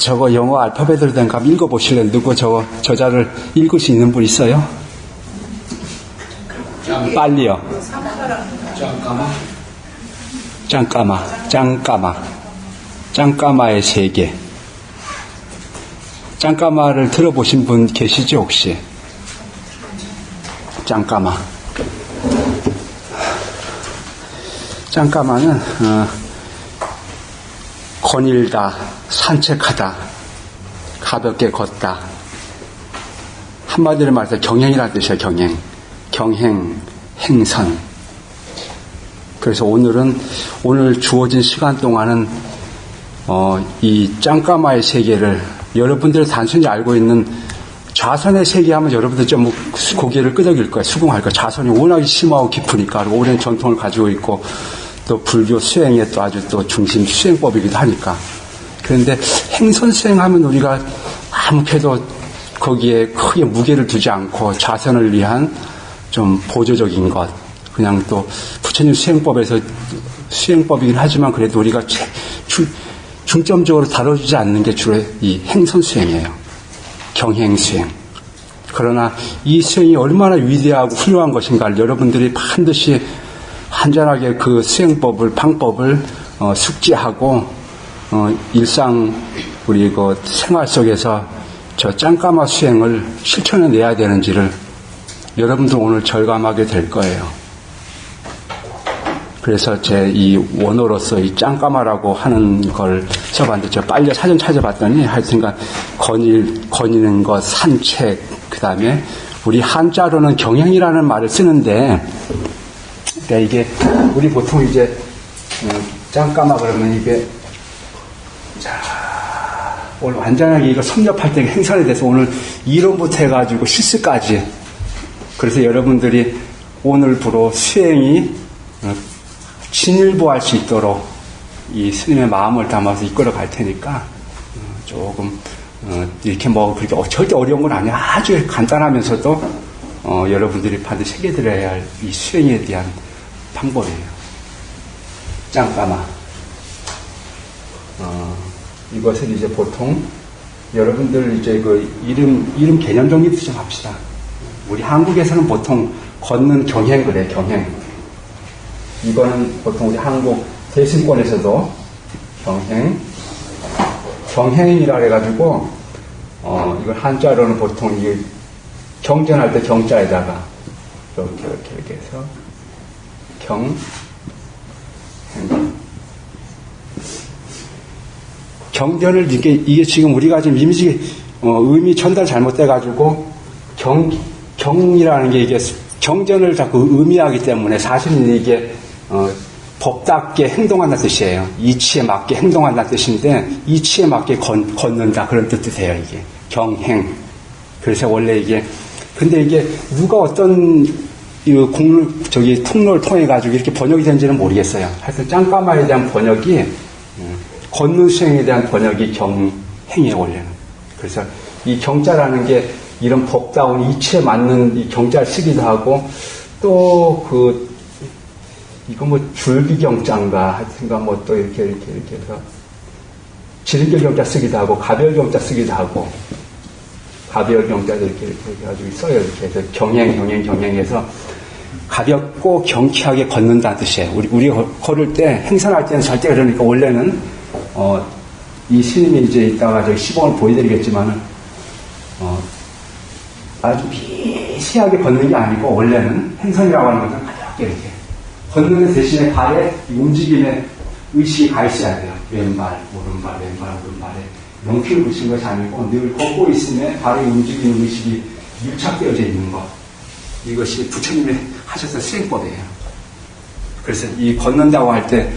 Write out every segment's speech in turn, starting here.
저거 영어 알파벳으로 된 거 한번 읽어보실래요? 누구 저거 저자를 읽을 수 있는 분 있어요? 빨리요. 짱까마의 세계. 짱까마를 들어보신 분 계시죠, 혹시? 짱까마는 거닐다, 산책하다, 가볍게 걷다. 한마디로 말해서 경행이라는 뜻이에요. 경행, 행선. 그래서 오늘 주어진 시간 동안은 이 짱까마의 세계를 여러분들이 단순히 알고 있는 좌선의 세계하면 여러분들 좀 고개를 끄덕일 거예요. 수긍할 거예요. 좌선이 워낙 심하고 깊으니까 오랜 전통을 가지고 있고 또 불교 수행의 또 아주 또 중심 수행법이기도 하니까. 그런데 행선 수행하면 우리가 아무래도 거기에 크게 무게를 두지 않고 좌선을 위한 좀 보조적인 것, 그냥 또 부처님 수행법에서 수행법이긴 하지만 그래도 우리가 중점적으로 다뤄주지 않는 게 주로 이 행선 수행이에요. 경행 수행. 그러나 이 수행이 얼마나 위대하고 훌륭한 것인가를 여러분들이 반드시 한전하게 그 수행법을, 방법을 숙지하고 일상 우리 그 생활 속에서 저 짱까마 수행을 실천해 내야 되는지를 여러분들 오늘 절감하게 될 거예요. 그래서 제 이 원어로서 이 짱까마라고 하는 걸 써봤는데 저 빨리 사전 찾아봤더니 하여튼간 거니는 것, 산책, 그 다음에 우리 한자로는 경행이라는 말을 쓰는데 그러니까 이게 우리 보통 이제 짱까마 그러면 이게 자 오늘 완전하게 이거 섭렵할 때 행선에 대해서 오늘 이론부터 해가지고 실수까지 그래서 여러분들이 오늘부로 수행이 진일보할 수 있도록 이 스님의 마음을 담아서 이끌어 갈 테니까 조금 이렇게 뭐 그렇게 절대 어려운 건 아니야. 아주 간단하면서도 여러분들이 반드시 새겨들어야 할 이 수행에 대한 방법이에요. 짱까마. 이것을 이제 보통 여러분들 이제 그 이름 개념 정리도 좀 합시다. 우리 한국에서는 보통 걷는 경행 그래, 경행. 이거는 보통 우리 한국 대승권에서도 경행이라 그래가지고, 이걸 한자로는 보통 이게 경전할 때 경자에다가, 이렇게 해서, 경전을 이게 지금 우리가 지금 의미 전달 잘못돼가지고, 경이라는 게 이게 경전을 자꾸 의미하기 때문에 사실은 이게 법답게 행동한다는 뜻이에요. 이치에 맞게 행동한다는 뜻인데 이치에 맞게 걷는다 그런 뜻도 돼요. 이게 경행. 그래서 원래 이게 근데 이게 누가 어떤 통로를 통해 가지고 이렇게 번역이 된지는 모르겠어요. 하여튼 짱까마에 대한 번역이 걷는 수행에 대한 번역이 경행이에요 원래는. 그래서 이 경자라는 게 이런 법다운 이치에 맞는 이 경자를 쓰기도 하고, 또 이거 뭐 줄기경자인가, 하여튼간 뭐 또 이렇게 해서, 지름결경자 쓰기도 하고, 가별경자 쓰기도 하고, 가별경자도 이렇게 해가지고 써요. 이렇게 해서 경행해서, 가볍고 경쾌하게 걷는다는 뜻이에요. 우리 걸을 때, 행선할 때는 절대 그러니까 원래는, 이 스님이 이제 이따가 저기 시범을 보여드리겠지만은, 아주 미세하게 걷는 게 아니고 원래는 행선이라고 하는 것은 가볍게 이렇게 걷는 대신에 발에 움직임에 의식이 가 있어야 돼요. 왼발, 오른발에 명필을 붙인 것이 아니고 늘 걷고 있음에 발의 움직이는 의식이 밀착되어져 있는 것. 이것이 부처님이 하셨던 수행법이에요. 그래서 이 걷는다고 할 때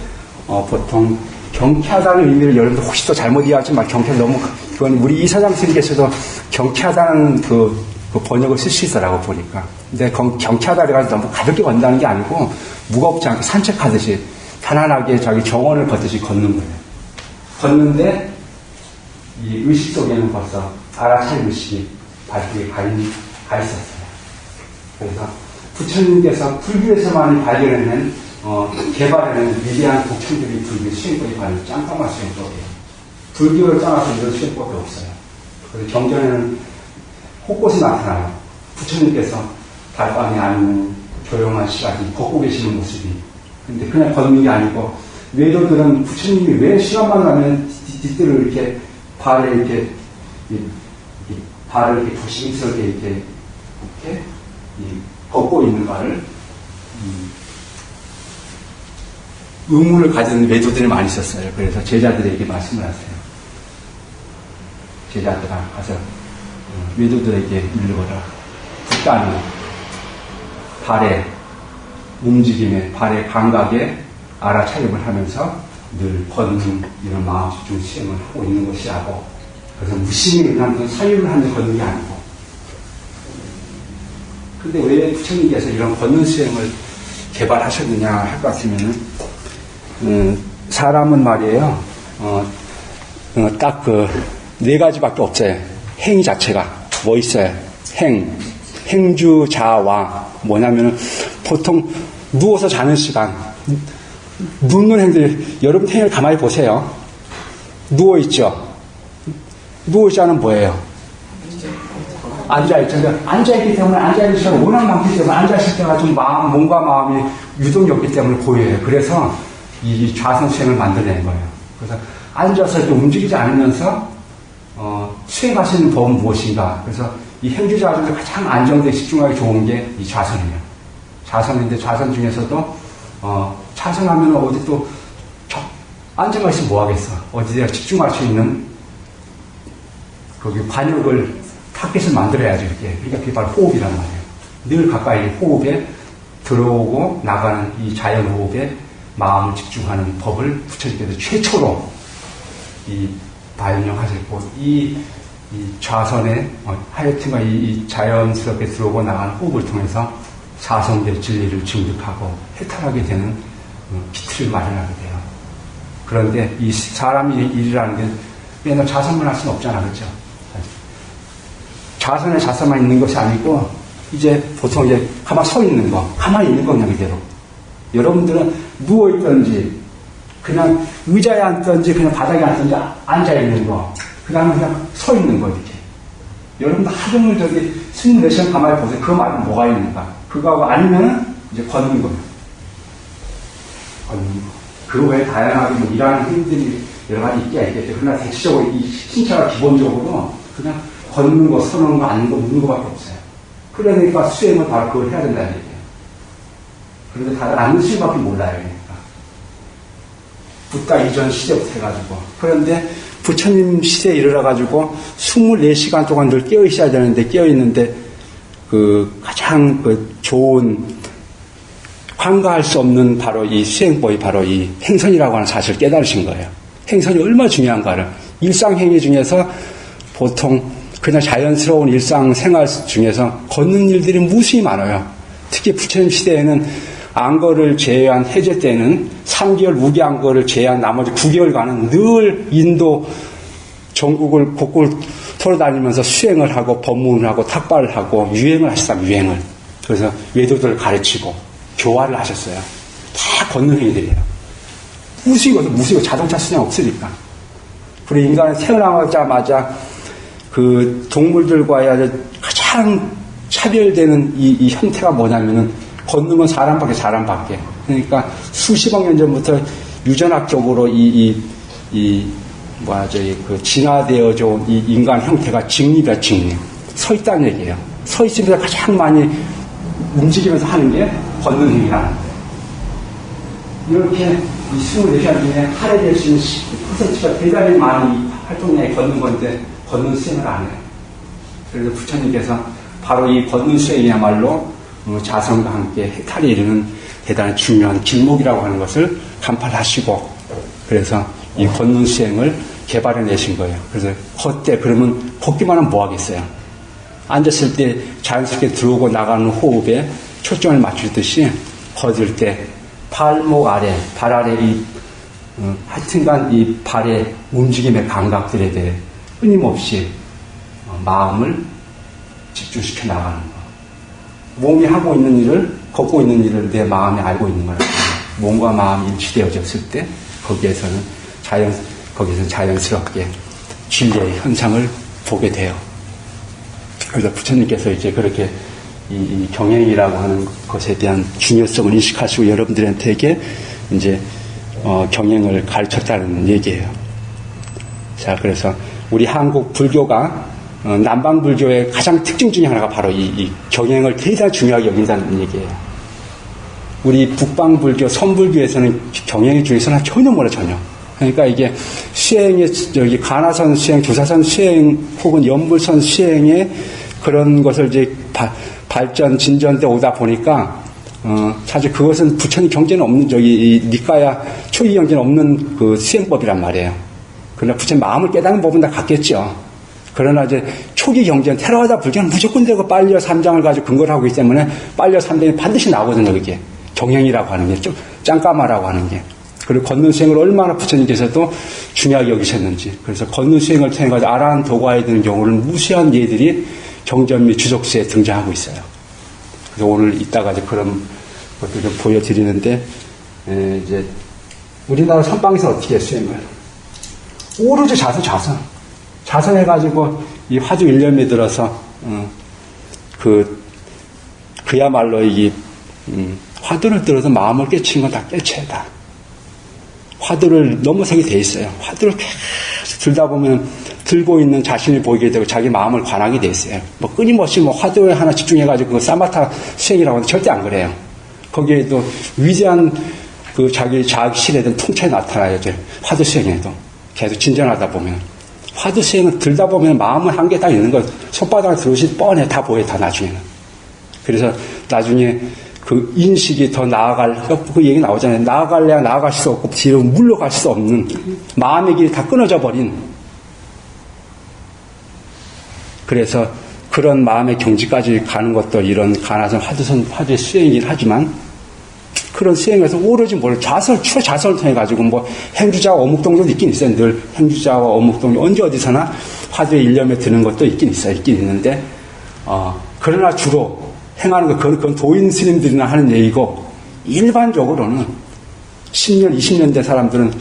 보통 경쾌하다는 의미를 여러분들 혹시 또 잘못 이해하지 마. 경쾌 너무 그건 우리 이사장 스님께서도 경쾌하다는 그 번역을 쓰시더라고 보니까. 근데 경쾌하다 그래가지고 너무 가볍게 걷는다는 게 아니고 무겁지 않게 산책하듯이 편안하게 자기 정원을 걷듯이 걷는 거예요. 걷는데 이 의식 속에는 벌써 알아차린 의식이 발뒤에 가 있었어요. 그래서 부처님께서 불교에서만 발견해낸 개발해낸 위대한 독창적인 불교 수행법이 바로 짱까마 수행법이에요. 불교를 떠나서 이런 수행법이 없어요. 그래서 경전에는 곳곳이 나타나요. 부처님께서 달밤이 아니면 조용한 시간이 걷고 계시는 모습이. 근데 그냥 걷는 게 아니고, 외도들은 부처님이 왜 시간만 나면 뒤뜰을 이렇게 발을 이렇게 발을 이렇게 조심스럽게 이렇게 걷고 있는가를 의문을 가진 외도들이 많이 있었어요. 그래서 제자들에게 말씀을 하세요. 제자들아 가서 외도들에게 일러라. 붓다는 발의 움직임에, 발의 감각에 알아차림을 하면서 늘 걷는 이런 마음 집중 수행을 하고 있는 것이라고. 그래서 무심히 그냥 사유를 하는 걷는 게 아니고. 근데 왜 부처님께서 이런 걷는 수행을 개발하셨느냐 할 것 같으면은, 사람은 말이에요, 딱 네 가지밖에 없어요. 행 자체가. 뭐 있어요? 행주, 자와. 뭐냐면은, 보통 누워서 자는 시간, 눕는 행들, 여러분 행을 가만히 보세요. 누워있죠? 누워있자는 뭐예요? 앉아있죠. 앉아있기 때문에, 앉아있는 시간이 워낙 많기 때문에, 앉아있을 때가 좀 몸과 마음이 유동이 없기 때문에 보여요. 그래서 이 좌선 수행을 만들어낸 거예요. 그래서 앉아서 이렇게 움직이지 않으면서, 수행할 수 있는 법은 무엇인가. 그래서 이 행주자 중에 가장 안정되게 집중하기 좋은 게 이 좌선이에요. 좌선인데, 좌선 중에서도, 좌선하면 어디 또, 앉아만 있으면 뭐 하겠어. 어디에 집중할 수 있는, 거기 관역을, 타겟을 만들어야죠, 이렇게. 그러니까 그게 바로 호흡이란 말이에요. 늘 가까이 호흡에 들어오고 나가는 이 자연 호흡에 마음을 집중하는 법을 부처님께서 최초로 이 발명하셨고, 이 좌선에, 하여튼가 이 자연스럽게 들어오고 나가는 호흡을 통해서 사성대 진리를 증득하고 해탈하게 되는 기틀을 마련하게 돼요. 그런데 이 사람이 일이라는 게 맨날 좌선만 할 수는 없잖아, 그렇죠? 좌선에 좌선만 있는 것이 아니고, 이제 보통 이제 가만히 서 있는 거, 가만히 있는 거 그냥 그대로. 여러분들은 누워있던지, 그냥 의자에 앉던지, 그냥 바닥에 앉던지, 앉아있는 거, 그 다음에 그냥 서 있는 거, 이렇게. 여러분들 하루 종일 24시간 가만히 보세요. 그 말은 뭐가 있는가? 그거하고 아니면은 이제 걷는 거예요. 걷는 거. 그 외에 다양하게 뭐 일하는 힘들이 여러 가지 있겠죠. 그러나 대체적으로 이 신체가 기본적으로 그냥 걷는 거, 서는 거, 앉는 거, 눕는 거밖에 없어요. 그러니까 수행은 바로 그걸 해야 된다는 얘기예요. 그런데 다들 앉는 수행밖에 몰라요. 그러니까. 붓다 이전 시대부터 해가지고. 그런데 부처님 시대에 이르러가지고 24시간 동안 늘 깨어 있어야 되는데, 깨어 있는데, 가장 좋은, 환가할 수 없는 바로 이 수행법이 바로 이 행선이라고 하는 사실을 깨달으신 거예요. 행선이 얼마나 중요한가를. 일상행위 중에서 보통 그냥 자연스러운 일상생활 중에서 걷는 일들이 무수히 많아요. 특히 부처님 시대에는 안거를 제외한 해제 때는 3개월 무기안거를 제외한 나머지 9개월간은 늘 인도 전국을 곳곳을 돌아다니면서 수행을 하고 법문을 하고 탁발을 하고 유행을 하셨다, 유행을. 그래서 외도들을 가르치고 교화를 하셨어요. 다 걷는 행위들이에요. 무수히 자동차 수량 없으니까. 그리고 인간은 태어나자마자 그 동물들과의 가장 차별되는 이 형태가 뭐냐면은 걷는 건 사람밖에. 그러니까 수십억 년 전부터 유전학적으로 진화되어져 온 이 인간 형태가 직립이야, 직립. 서 있다는 얘기예요. 서 있으면서 가장 많이 움직이면서 하는 게 걷는 행위라는 거예요. 이렇게 이 24시간 중에 할애될 수 있는 퍼센트가 대단히 많이 활동량이 걷는 건데, 걷는 수행을 안 해요. 그래서 부처님께서 바로 이 걷는 수행이야말로 자성과 함께 해탈에 이르는 대단히 중요한 길목이라고 하는 것을 간파하시고, 그래서 이 걷는 수행을 개발해 내신 거예요. 그래서 걷되 그러면 걷기만 하면 뭐 하겠어요? 앉았을 때 자연스럽게 들어오고 나가는 호흡에 초점을 맞추듯이 걷을 때 발목 아래, 발 아래 하여튼간 이 발의 움직임의 감각들에 대해 끊임없이 마음을 집중시켜 나가는 거. 몸이 하고 있는 일을, 걷고 있는 일을 내 마음이 알고 있는 거라고. 몸과 마음이 일치되어졌을 때 거기에서는 거기서 자연스럽게 진리의 현상을 보게 돼요. 그래서 부처님께서 이제 그렇게 이 경행이라고 하는 것에 대한 중요성을 인식하시고 여러분들한테게 이제 경행을 가르쳤다는 얘기예요. 자, 그래서 우리 한국 불교가 남방 불교의 가장 특징 중에 하나가 바로 이 경행을 대단히 중요하게 여긴다는 얘기예요. 우리 북방 불교, 선불교에서는 경행의 중요성은 전혀 몰라, 전혀. 그러니까 이게 수행의, 여기 가나선 수행, 조사선 수행, 혹은 연불선 수행의 그런 것을 이제 발전, 진전돼 오다 보니까, 사실 그것은 부처님 경제는 없는, 이 니까야 초기 경제는 없는 그 수행법이란 말이에요. 그러나 부처님 마음을 깨닫는 법은 다 같겠죠. 그러나 이제 초기 경제는 테라와다 불교는 무조건 되고 빨려 삼장을 가지고 근거를 하고 있기 때문에 빨려 삼장이 반드시 나오거든요, 그게. 경행이라고 하는 게, 좀 짱까마라고 하는 게. 그리고 걷는 수행을 얼마나 부처님께서도 중요하게 여기셨는지. 그래서 걷는 수행을 통해 가지고 아라한 도가에 드는 경우는 무수한 예들이 경전 및 주석수에 등장하고 있어요. 그래서 오늘 이따가 이제 그런 것들 좀 보여드리는데, 이제 우리나라 선방에서 어떻게 수행을? 오로지 자선해가지고 이 화두 일념에 들어서, 그야말로 화두를 들어서 마음을 깨치는 건 다 깨쳐야 다. 화두를 넘어서게 돼 있어요. 화두를 계속 들다 보면 들고 있는 자신이 보이게 되고 자기 마음을 관하게 돼 있어요. 뭐 끊임없이 화두에 하나 집중해가지고 그 사마타 수행이라고 하는데 절대 안 그래요. 거기에도 위대한 그 자기 자학실에 대한 통찰이 나타나요. 화두 수행에도. 계속 진전하다 보면. 화두 수행을 들다 보면 마음은 한계 딱 있는 거 손바닥에 들어오시 뻔해. 다 보여, 다 나중에는. 그래서 나중에 그 인식이 더 그 얘기 나오잖아요. 나아갈래야 나아갈 수 없고 뒤로 물러갈 수 없는 마음의 길이 다 끊어져 버린. 그래서 그런 마음의 경지까지 가는 것도 이런 가나선 화두의 수행이긴 하지만 그런 수행에서 오로지 자설을 통해 가지고 행주자와 어묵동도 있긴 있어요. 늘 행주자와 어묵동이 언제 어디서나 화두의 일념에 드는 것도 있긴 있는데 그러나 주로 행하는 거, 그건 도인 스님들이나 하는 얘기고, 일반적으로는 10년, 20년 된 사람들은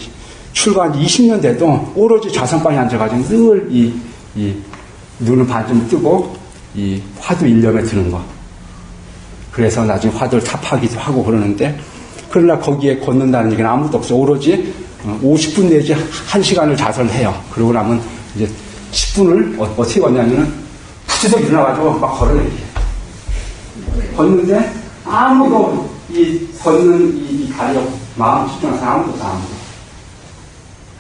출가한 지 20년 돼도 오로지 자선방에 앉아가지고 늘 이 눈을 반쯤 뜨고 이 화두 일념에 드는 거. 그래서 나중에 화두를 탑하기도 하고 그러는데, 그러나 거기에 걷는다는 얘기는 아무것도 없어. 오로지 50분 내지 1시간을 자선해요. 그러고 나면 이제 10분을 어떻게 걷냐면은 부치석 일어나가지고 막 걸어내기. 걷는데 아무도 걷는 이 다리 마음 집중해서 아무도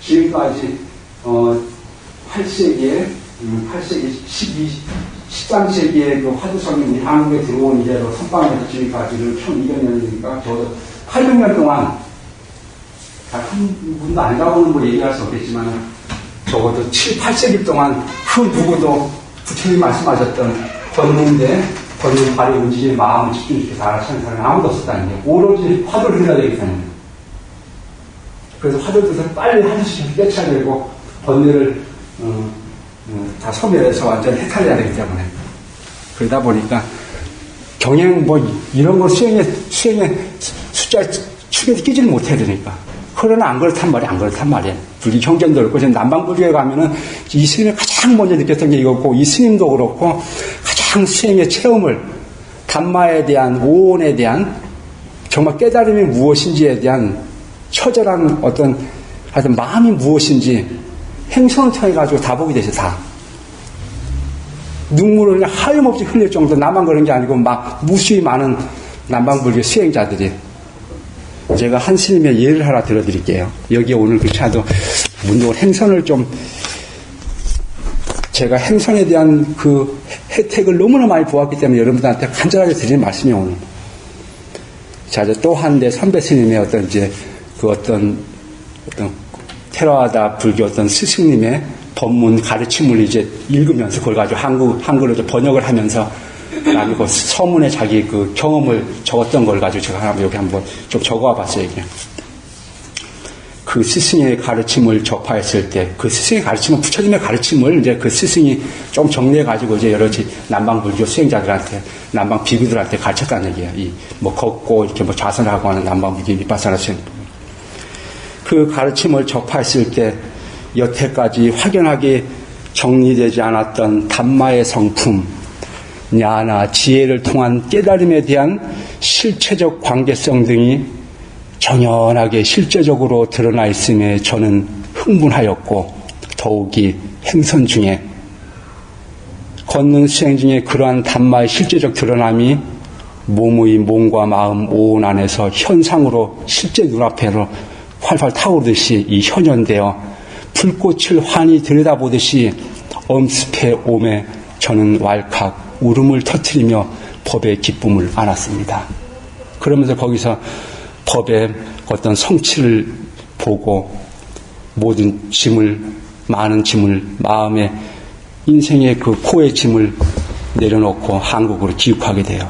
지금까지 8세기에 13세기에 그 화두성이 한국에 들어온 이래로 선방에서 지금까지는 1200년이니까 저도 800년 동안 한 분도 안 가보는 얘기할 수 없겠지만 적어도 7, 8세기 동안 그 누구도 부처님 말씀하셨던 걷는 발이 움직이는 마음을 집중시켜서 알아차는 사람이 아무도 없었다는 게 오로지 화두를 들어야 되기 때문에. 그래서 화두를 들어서 빨리 화두시켜서 깨쳐야 되고 번뇌를 다 소멸해서 완전히 해탈해야 되기 때문에. 그러다 보니까 경행 이런 거 수행에 숫자 축에 끼지를 못해야 되니까. 그러나 안 그렇단 말이에요. 불교 경전도 그렇고, 지금 남방불교에 가면은 이 스님이 가장 먼저 느꼈던 게 이거고, 이 스님도 그렇고, 가장 수행의 체험을, 담마에 대한, 오온에 대한, 정말 깨달음이 무엇인지에 대한 처절한 하여튼 마음이 무엇인지 행선을 통해가지고 다 보게 되죠, 다. 눈물을 그냥 하염없이 흘릴 정도, 나만 그런 게 아니고, 막 무수히 많은 남방불교 수행자들이. 제가 한 스님의 예를 하나 들어드릴게요. 여기에 오늘 그렇지않아도 운동을 행선을 제가 행선에 대한 그 혜택을 너무나 많이 보았기 때문에 여러분들한테 간절하게 드리는 말씀이 오늘. 자, 또 한 대 선배 스님의 어떤 테라와다 불교 스승님의 법문 가르침을 이제 읽으면서 그걸 가지고 한글로 번역을 하면서 그다음에 그 서문에 자기 그 경험을 적었던 걸 가지고 제가 여기 한번 좀 적어와 봤어요, 이게. 그 스승의 가르침을 접하였을 때, 그 스승의 가르침은 부처님의 가르침을 이제 그 스승이 좀 정리해가지고 이제 여러 남방불교 수행자들한테, 남방 비구들한테 가르쳤다는 얘기예요. 걷고 이렇게 자선하고 하는 남방불교 비파사나 수행. 그 가르침을 접하였을 때, 여태까지 확연하게 정리되지 않았던 담마의 성품, 냐나 지혜를 통한 깨달음에 대한 실체적 관계성 등이 정연하게 실제적으로 드러나 있음에 저는 흥분하였고, 더욱이 행선 중에 걷는 수행 중에 그러한 담마의 실제적 드러남이 몸과 마음 오온 안에서 현상으로 실제 눈앞에로 활활 타오르듯이 이 현현되어 불꽃을 환히 들여다보듯이 엄습해 오매 저는 왈칵 울음을 터뜨리며 법의 기쁨을 안았습니다. 그러면서 거기서 법의 어떤 성취를 보고 모든 짐을, 많은 짐을, 마음의 인생의 그 포의 짐을 내려놓고 한국으로 귀국하게 돼요.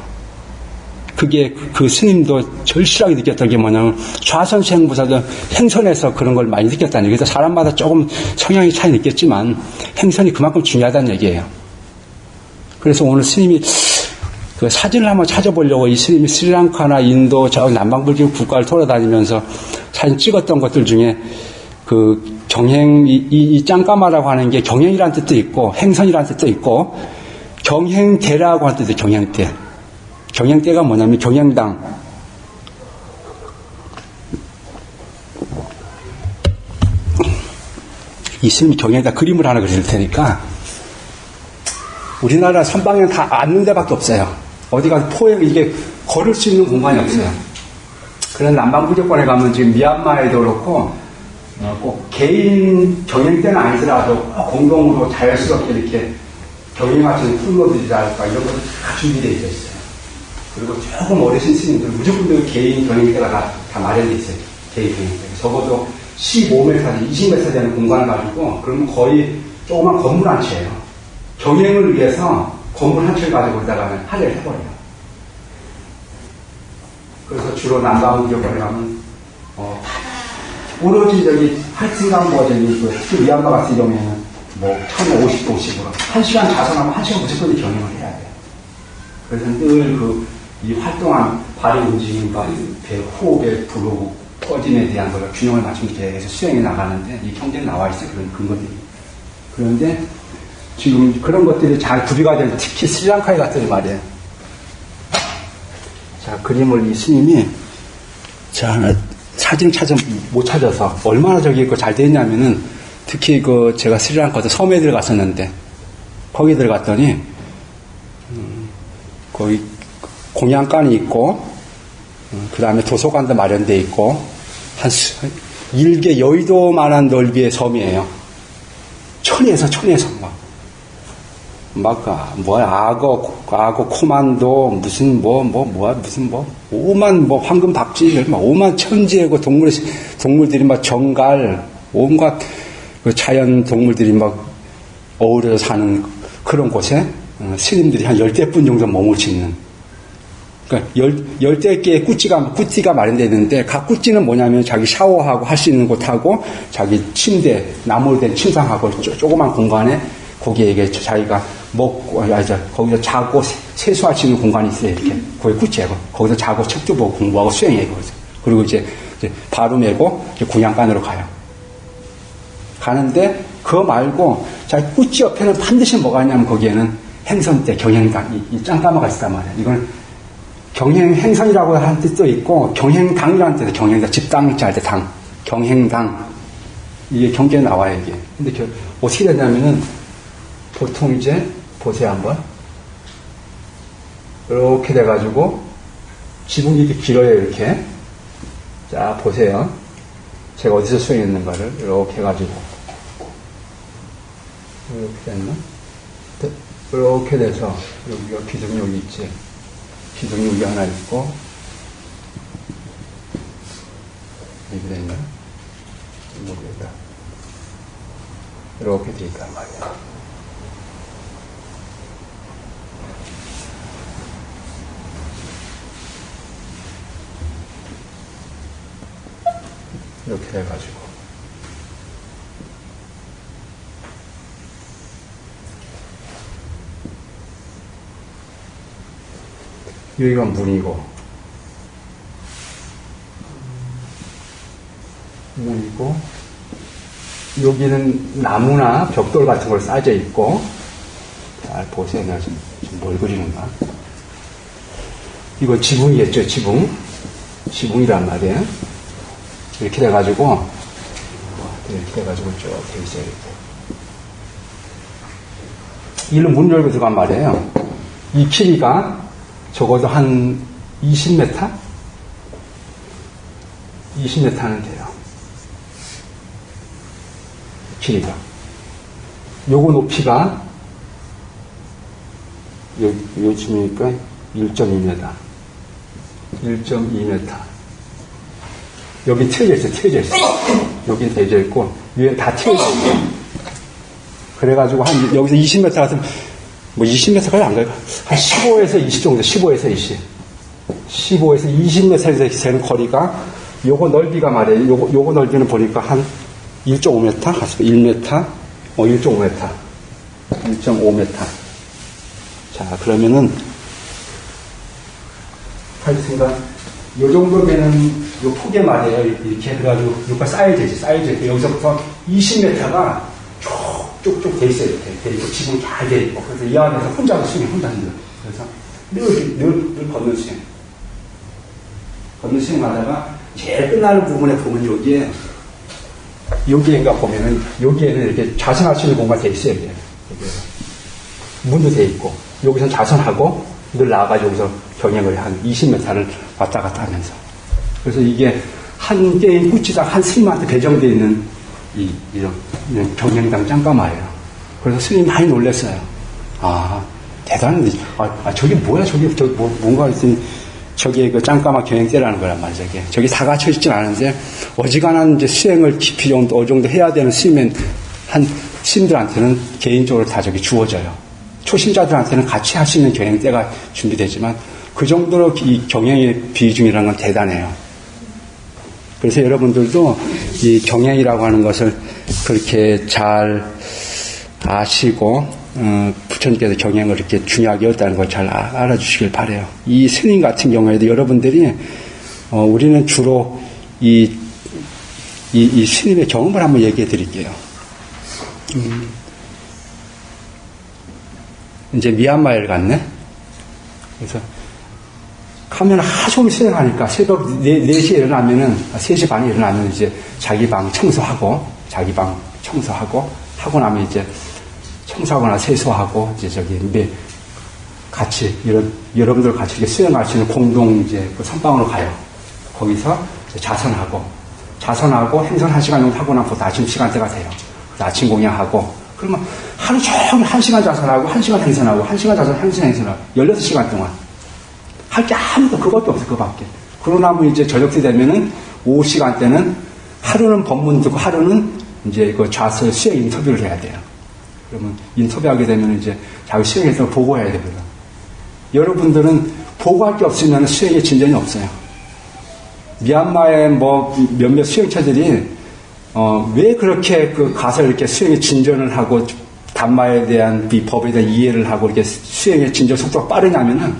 그게 그 스님도 절실하게 느꼈던 게 뭐냐면 좌선수행보다도 행선에서 그런 걸 많이 느꼈다는 얘기예요. 그래서 사람마다 조금 성향이 차이 있겠지만 행선이 그만큼 중요하다는 얘기예요. 그래서 오늘 스님이 그 사진을 한번 찾아보려고 이 스님이 스리랑카나 인도 저 남방불교 국가를 돌아다니면서 사진 찍었던 것들 중에 그 경행, 이 짱까마라고 하는 게 경행이라는 뜻도 있고 행선이라는 뜻도 있고 경행대라고 하는 뜻도 경행대. 경행대가 뭐냐면 경행당. 이 스님이 경행당 그림을 하나 그릴 테니까 우리나라 선방에는 다 앉는 데밖에 없어요. 어디 가서 포에 이게 걸을 수 있는 공간이 없어요. 그래서 남방부족권에 가면 지금 미얀마에도 그렇고 꼭 개인 경영 때는 아니더라도 공동으로 자연스럽게 이렇게 경영할 수 있는 플로들이랄까 이런 것들 다 준비되어 있어요. 그리고 조금 어리신 스님들 무조건 개인 경영대가 다 마련되어 있어요. 개인 경영대. 적어도 15m, 20m 되는 공간을 가지고 그러면 거의 조그만 건물 한 채예요. 경영을 위해서 건물 한 채를 가지고 있다가는 할애를 해버려요. 그래서 주로 남방부족권에 가면 오로지 저기 할승강 버전이 특히 미얀마 같은 경우에는 뭐 1050도씩으로 1시간 자선하면 1시간 무조건 경영을 해야 돼요. 그래서 늘 이 활동한 발의 움직임과 배 호흡의 불호 꺼짐에 대한 걸 균형을 맞추기 위해서 수행해 나가는데 이 경제에 나와 있어요. 그런 근거들이. 그런데 지금 그런 것들이 잘 구비가 되는 특히 스리랑카에 갔더니 말이에요. 자, 그림을 이 스님이 자, 사진을 못 찾아서 얼마나 저기 있고 잘 됐냐면은 특히 제가 스리랑카도 섬에 들어갔었는데 거기 들어갔더니 거기 공양간이 있고 그 다음에 도서관도 마련되어 있고 한 일개 여의도만한 넓이의 섬이에요. 천에서 악어 코만도 무슨 오만 황금 박쥐 오만 천지애고 동물들이 막 정갈 온갖 그 자연 동물들이 막 어우러져 사는 그런 곳에 스님들이 한 10대뿐 정도 몸을 짓는 그러니까 10대 개의 꾸띠가 마련되어 있는데 각 꾸띠는 뭐냐면 자기 샤워하고 할 수 있는 곳하고 자기 침대 나무로 된 침상하고 조그만 공간에 거기에 이게 자기가 먹고 거기서 자고 세수할 수 있는 공간이 있어요. 이렇게 거기 꾸띠예요. 거기서 자고 책도 보고 공부하고 수행해요. 그리고 이제 바로 메고 공양간으로 가요. 가는데 그거 말고 자기 꾸띠 옆에는 반드시 뭐가 있냐면 거기에는 행선 때 경행당 이 짱까마가 있단 말이에요. 이건 경행행선이라고 하는 뜻도 있고 경행당이라는 뜻도 경행당 집당일자 할 때 당 경행당 이게 경계에 나와요. 이게 근데 어떻게 되냐면은 보통 이제 보세요 한번 이렇게 돼가지고 지붕이 이렇게 길어요. 이렇게 자 보세요. 제가 어디서 수행했는가를 이렇게 해가지고 이렇게 됐나? 이렇게 돼서 여기가 기둥력이 있지. 기둥력이 하나 있고 이렇게 되나? 여기다 이렇게 돼 있단 말이야. 이렇게 해가지고 여기가 문이고 여기는 나무나 벽돌 같은 걸 쌓여져 있고, 잘 보세요. 내가 지금 뭘 그리는가. 이거 지붕이겠죠, 지붕. 지붕이란 말이에요. 이렇게 돼가지고, 이렇게 돼가지고 쭉 돼 있어요, 이렇게. 일로 문 열고 들어간 말이에요. 이 길이가 적어도 한 20m? 20m는 돼요. 길이가. 요거 높이가 요즘이니까 1.2m. 1.2m. 여기 트여져 있어요, 트여져 있어요. 여기 대져 있고, 위에 다 트여져 있고. 그래가지고 여기서 20m 같으면, 뭐 20m까지 안 가요. 한 15에서 20 정도, 15에서 20. 15에서 20m에서 되는 거리가, 요거 넓이가 말이에요. 요거 넓이는 보니까 한 1.5m? 1m? 1.5m. 1.5m. 자, 그러면은, 하여튼간, 요 정도 되는 요 폭에 말이에요. 이렇게 해가지고, 요거 쌓여져 있고, 여기서부터 20m가 쭉쭉쭉 돼 있어요. 이렇게 지붕 잘 돼 있고. 그래서 이 안에서 혼자 스윙, 혼자 힘들어. 그래서 늘 걷는 스윙. 걷는 스윙 하다가, 제일 끝나는 부분에 보면 여기에가 보면은, 여기에는 이렇게 좌선할 수 있는 공간이 돼 있어요. 여기에. 문도 돼 있고, 여기서 좌선하고, 늘 나아가지고 여기서 경영을 한 20m를 왔다 갔다 하면서. 그래서 이게 한 게임 꾸치당 한 스님한테 배정되어 있는 이런 경영당 짱까마예요. 그래서 스님이 많이 놀랐어요. 아, 대단한데. 저게 뭐야? 뭔가 있으니, 저게 그 짱까마 경영대라는 거란 말이죠. 저게 다 갖춰 있진 않은데, 어지간한 이제 수행을 깊이 어느 정도 해야 되는 스님들한테는 개인적으로 다 저기 주어져요. 초심자들한테는 같이 할 수 있는 경영대가 준비되지만, 그 정도로 이 경영의 비중이라는 건 대단해요. 그래서 여러분들도 이 경영이라고 하는 것을 그렇게 잘 아시고, 부처님께서 경영을 이렇게 중요하게 여겼다는 걸 잘 알아주시길 바라요. 이 스님 같은 경우에도 여러분들이, 우리는 주로 이 스님의 경험을 한번 얘기해 드릴게요. 이제 미얀마를 갔네? 그래서, 가면 하루 종일 수행하니까 새벽 4시에 일어나면은, 3시 반에 일어나면 이제 자기 방 청소하고, 하고 나면 이제 청소하거나 세수하고, 이제 같이, 여러분들 같이 이렇게 수행할 수 있는 공동 이제 그 선방으로 가요. 거기서 자선하고, 행선 1시간 정도 하고 나면 보통 아침 시간대가 돼요. 그래서 아침 공양하고, 그러면 하루 종일 1시간 자선하고, 1시간 행선하고, 1시간 자선, 행선하고, 16시간 동안. 할 게 아무도 그것도 없어요, 그밖에. 그러고 나면 이제 저녁 때 되면은, 오후 시간 때는 하루는 법문 듣고 하루는 이제 그 좌서 수행 인터뷰를 해야 돼요. 그러면 인터뷰하게 되면 이제 자기 수행에서 보고해야 되거든요. 여러분들은 보고할 게 없으면 수행에 진전이 없어요. 미얀마의 뭐 몇몇 수행처들이 왜 그렇게 가서 이렇게 수행에 진전을 하고 담마에 대한 이 법에 대한 이해를 하고 이렇게 수행의 진전 속도가 빠르냐면은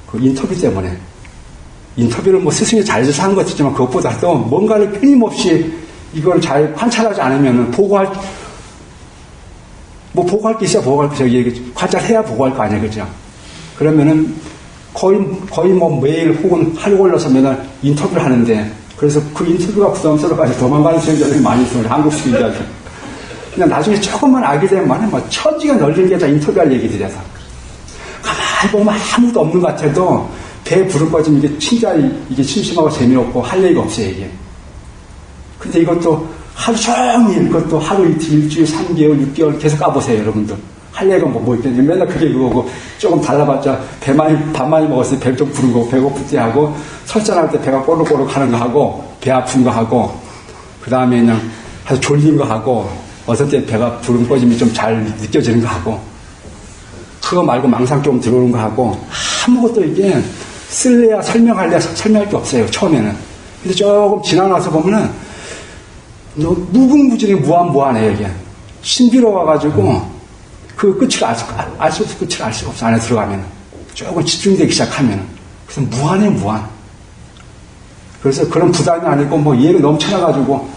그 인터뷰 때문에. 인터뷰를 뭐 스승이 잘해서 하는 것이지만 그것보다도 뭔가를 끊임없이 이걸 잘 관찰하지 않으면은 보고할 게 있어야 보고할 거, 관찰해야 보고할 거 아니에요, 그죠? 그러면은 거의 뭐 매일 혹은 하루 걸려서 맨날 인터뷰를 하는데, 그래서 그 인터뷰가 부담스러워가지고 도망가는 수행자들이 많이 있어요. 한국식인자들. 그냥 나중에 조금만 알게 되면 뭐 천지가 널린 게 다 인터뷰할 얘기들이라서. 가만히 보면 아무도 없는 것 같아도 배에 불을 꺼지면 이게 심심하고 재미없고 할 얘기가 없어요, 이게. 근데 이것도 하루 종일, 이것도 하루 이틀, 일주일, 3개월, 6개월 계속 까보세요, 여러분들. 할 얘기가 뭐 있겠냐. 맨날 그게 그거고, 조금 달라봤자, 밥 많이 먹었을 때 배 좀 부른 거, 배고플 때 하고, 설전할 때 배가 꼬르꼬르 하는 거 하고, 배 아픈 거 하고, 그 다음에 그냥 아주 졸린 거 하고, 어떨 때 배가 부른 꺼짐이 좀 잘 느껴지는 거 하고, 그거 말고 망상 좀 들어오는 거 하고, 아무것도 이게 쓸래야 설명할 게 없어요, 처음에는. 근데 조금 지나나서 보면은, 무궁무진히 무한무한해요, 이게. 신비로워가지고, 그 끝을 알 수 없어, 안에 들어가면. 조금 집중되기 시작하면. 그래서 무한. 그래서 그런 부담이 아니고, 뭐, 이해가 넘쳐나가지고,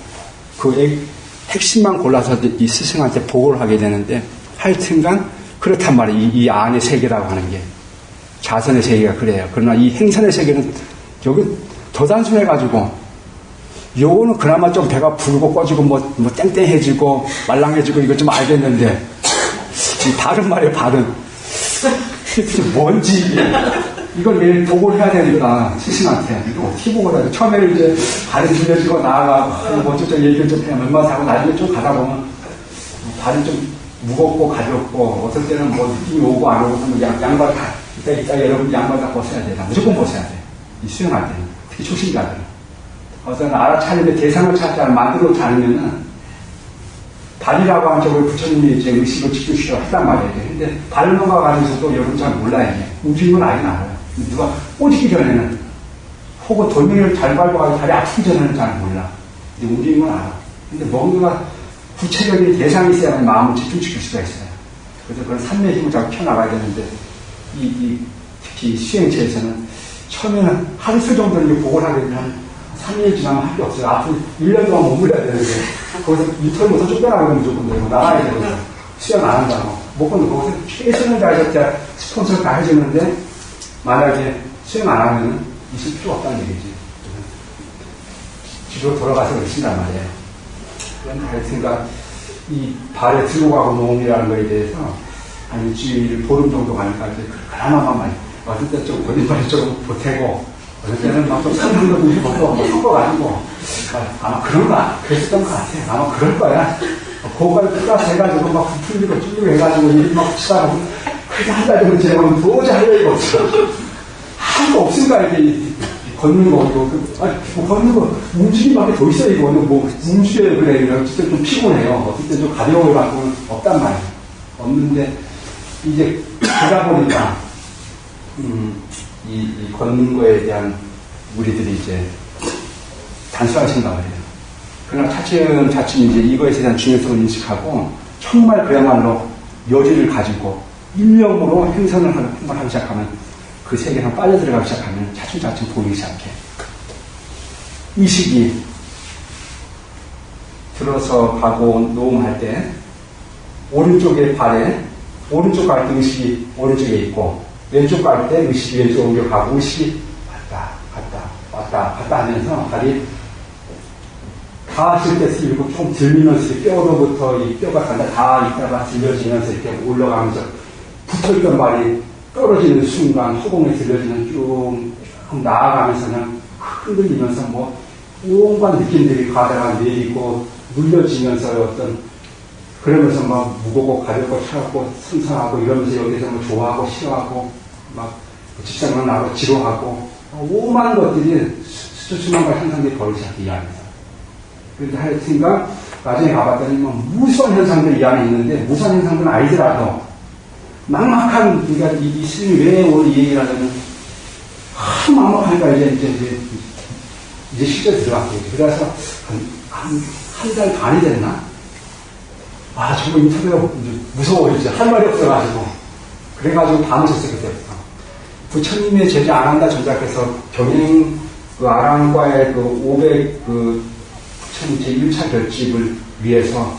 핵심만 골라서 이 스승한테 보고를 하게 되는데, 하여튼간 그렇단 말이에요. 이 안의 세계라고 하는 게. 자선의 세계가 그래요. 그러나 이 행선의 세계는 여기 더 단순해가지고, 요거는 그나마 좀 배가 부르고 꺼지고 뭐 땡땡해지고 말랑해지고 이거 좀 알겠는데, 이 발은 말이에요, 발은. 뭔지, 이걸 매일 보고를 해야 되니까, 스승한테. 이거 어떻게 보고를 해야 돼? 처음에는 이제 발이 들려지고 나아가고, 뭐 어쩌고 얘기를 좀 해, 얼마나 하고 나중에 좀 가다 보면, 발이 좀 무겁고 가볍고, 어떨 때는 뭐 느낌이 오고 안 오고, 뭐 양발 다, 이따 여러분 양발 다 벗어야 돼. 무조건 벗어야 돼. 이 수영할 때는. 특히 초심자들은. 어떤 알아차리는데 대상을 찾지 않으면 만들어놓지 않으면은, 발이라고 하면 저걸 부처님이 이제 의식을 지키시려 했단 말이에요. 근데 발을 넘어가면서도 여러분 잘 몰라요. 이게. 움직임은 알긴 알아요. 누가 꼬지기 전에는, 혹은 돌멩이를 잘 밟고 가지고 다리 아프기 전에는 잘 몰라. 근데 움직임은 알아. 근데 뭔가 구체적인 대상이 있어야만 마음을 집중시킬 수가 있어요. 그래서 그런 삶의 힘을 자꾸 펴나가야 되는데, 특히 수행체에서는 처음에는 하루 이틀 정도는 보고를 하게 되면 3일 지나면 할 게 없어요. 앞으로 1년 동안 머물러야 되는데, 거기서 유턴부터 쫓겨나가면 무조건 되고, 나가야 되거든요. 수영 안 한다고. 목건 거기서 최선을 다해서 스폰서를 다 해주는데, 만약에 수영 안 하면은 있을 필요 없다는 얘기지. 집으로 돌아가서 그러신단 말이에요. 그런데 하여튼가, 이 발에 들고 가고 노음이라는 거에 대해서, 한 일주일, 보름 정도 가니까, 이제 그나마만 많이, 어떨 때 좀 거짓말이 조금 보태고, 어떨 때는 막 좀 상상도 먹고, 섞어가지고, 아마 그런가, 그랬었던 것 같아요. 아마 그럴 거야. 그거를 플러스 해가지고, 막 풀리고 쭉 해가지고, 일 막 치다 보면, 그렇게 한 달 정도 지나면 도저히 할 얘기가 없어. 하나도 없으니까, 이게, 걷는 거, 이거, 걷는 거, 움직임밖에 더 있어요, 이거. 움쉬어요, 그래. 어쨌든 좀 피곤해요. 어쨌든 좀 가벼워가지고는 없단 말이에요. 없는데, 이제, 그러다 보니까, 이 걷는 거에 대한 우리들이 이제 단순하신가 말이에요. 그러나 차츰 이제 이거에 대한 중요성을 인식하고 정말 그야말로 여지를 가지고 일념으로 행선을 한번 하기 시작하면 그 세계랑 빠져들어가기 시작하면 차츰 보이기 시작해. 의식이 들어서 가고 노음할 때 오른쪽에 발에 오른쪽 갈 때 의식이 오른쪽에 있고 왼쪽 갈 때 의식이 왼쪽으로 가고 의식이 왔다 갔다 하면서 발이 닿았을 때 들리고 좀 들리면서 뼈로부터 이 뼈가 다 있다가 들려지면서 이렇게 올라가면서 붙어있던 발이 떨어지는 순간 허공에 들려지는 쭉 나아가면서 그냥 흔들리면서 뭐 온갖 느낌들이 가다가 내리고 눌려지면서 어떤 그러면서 막 무겁고 가볍고 차갑고 선선하고 이러면서 여기서 뭐 좋아하고 싫어하고 막 집사람 나고 지루하고 오만 것들이 수수만 걸 현상들이 벌어지기 시작해 이 안에서. 그런데 하여튼가 나중에 가봤더니 뭐 무수한 현상들이 이 안에 있는데 무수한 현상들은 아니더라도 막막한 그러니까 이 스님이 왜 오늘 이 얘기를 하냐면 막막하니까 이제 실제 들어갔고 그래서 한 달 반이 됐나? 아, 정말 인터뷰가 무서워, 이제. 할 말이 없어가지고. 그래가지고 밤새웠어요, 그때부터. 부처님의 제자 아난다 전자께서 경행, 아랑과의 500, 부처님 제1차 결집을 위해서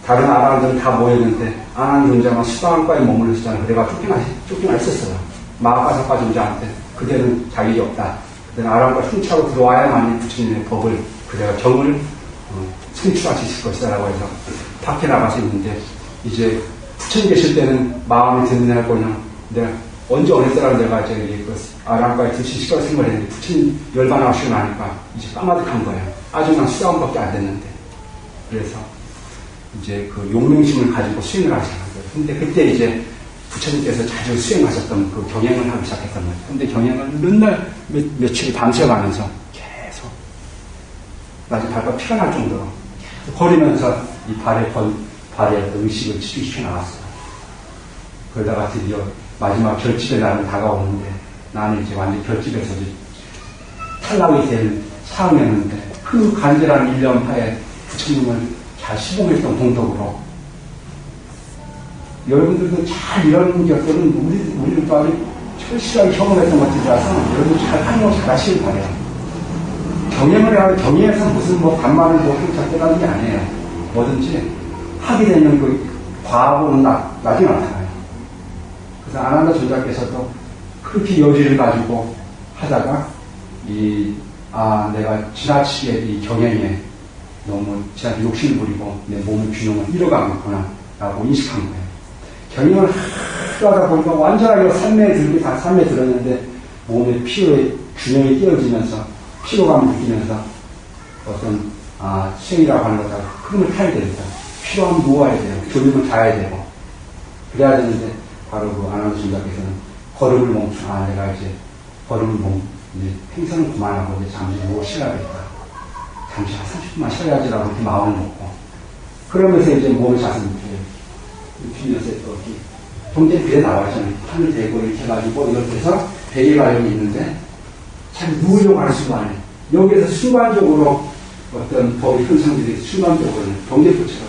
다른 아랑들은 다 모였는데, 아난 존자만 수강과에 머물렀잖아요. 그래가지고 쫓겨나 있었어요. 마하가사파 존자한테. 그대는 자격이 없다. 그대는 아랑과 흉차로 들어와야만이 부처님의 법을, 그대가 경을 성취할 수 있을 것이다라고 해서 밖에 나가서 있는데 이제 부처님 계실 때는 마음이 든든하고 그냥 내가 언제 어느 때라도 내가 이제 그 아랑가에 드시 시간 생각을 했는데 부처님 열반하시고 나니까 이제 까마득한 거예요. 아주 그냥 수다원밖에 안 됐는데 그래서 이제 그 용맹심을 가지고 수행을 하기 시작한 거예요. 근데 그때 이제 부처님께서 자주 수행하셨던 그 경행을 하기 시작했단 말이에요. 근데 경행을 맨날 며칠이 밤새가면서 계속 나중에 발가 피가 날 정도로 걸으면서 이 발에 의식을 집중시켜 나갔어요. 그러다가 드디어 마지막 결집의 날이 다가오는데 나는 이제 완전 결집에서 탈락이 될 상황이었는데 그 간절한 일념 하에 부처님을 잘 시봉했던 동덕으로 여러분들도 잘 이런 것들은 우리도 아주 철실하게 경험했던 것들이라서 여러분도 잘 활용을 잘 하시길 바래요. 경영을 해야 경영에서 무슨 뭐 반말을 뭐 작별하는 게 아니에요. 뭐든지 하게 되면 그 과거는 나중에 나타나요. 그래서 아난다 존자께서도 그렇게 여지를 가지고 하다가 내가 지나치게 이 경영에 너무 지나치게 욕심을 부리고 내 몸의 균형을 잃어가겠구나 라고 인식한 거예요. 경영을 하다 보니까 완전하게 삶에 들었는데 몸의 피로의 균형이 깨어지면서 피로감을 느끼면서 어떤 수행이라고 하는 것과 흐름을 타야 됩니다. 필요하면 누워야 돼요. 졸리면 자야 되고 그래야 되는데 바로 그 아난다 존자께서는 걸음을 멈추 내가 이제 걸음을 이제 행선을 그만하고 이제 잠시 누워 쉬어야겠다. 잠시 한 30분만 쉬어야지라고 이렇게 마음을 먹고 그러면서 이제 몸을 자세히 눕히면서 이렇게 동전 배에 나와있잖아요. 판을 대고 이렇게 해가지고 이렇게 해서 베개 가려고 있는데 참 누우려고 하는 순간에 여기에서 순간적으로 어떤 법이 현상들이 순간적으로 경제포처럼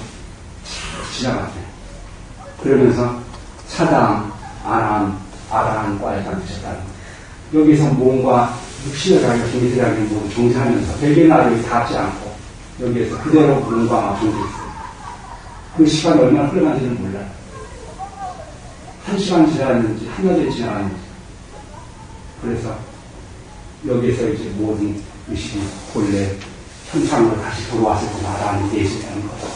지나갔대요. 그러면서 사당, 아라한과에 딱 미쳤다는 거예요. 여기서 몸과 육신을 가지고 경제들하게 모두 종사하면서 베개 나르게 닿지 않고 여기에서 그대로 몸과 종사했어요. 그 시간이 얼마나 흘러간지는 몰라요. 1시간 지나갔는지 한나절이 지나갔는지 그래서 여기에서 이제 모든 의식이 본래 현상으로 다시 돌아왔을 거다라는 게 있었다는 거죠.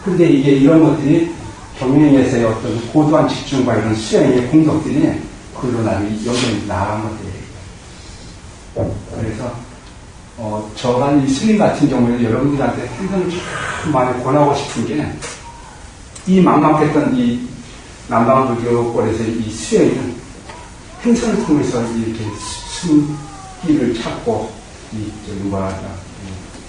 그런데 이런 것들이 경영에서의 어떤 고도한 집중과 이런 수행의 공덕들이 그걸로 여기에 나아간 것들이에요. 그래서 저간 이 스님 같은 경우에는 여러분들한테 행선을 참 많이 권하고 싶은 게 이 막막했던 이 남방불교권에서 이 수행은 행선을 통해서 이렇게 숨기를 찾고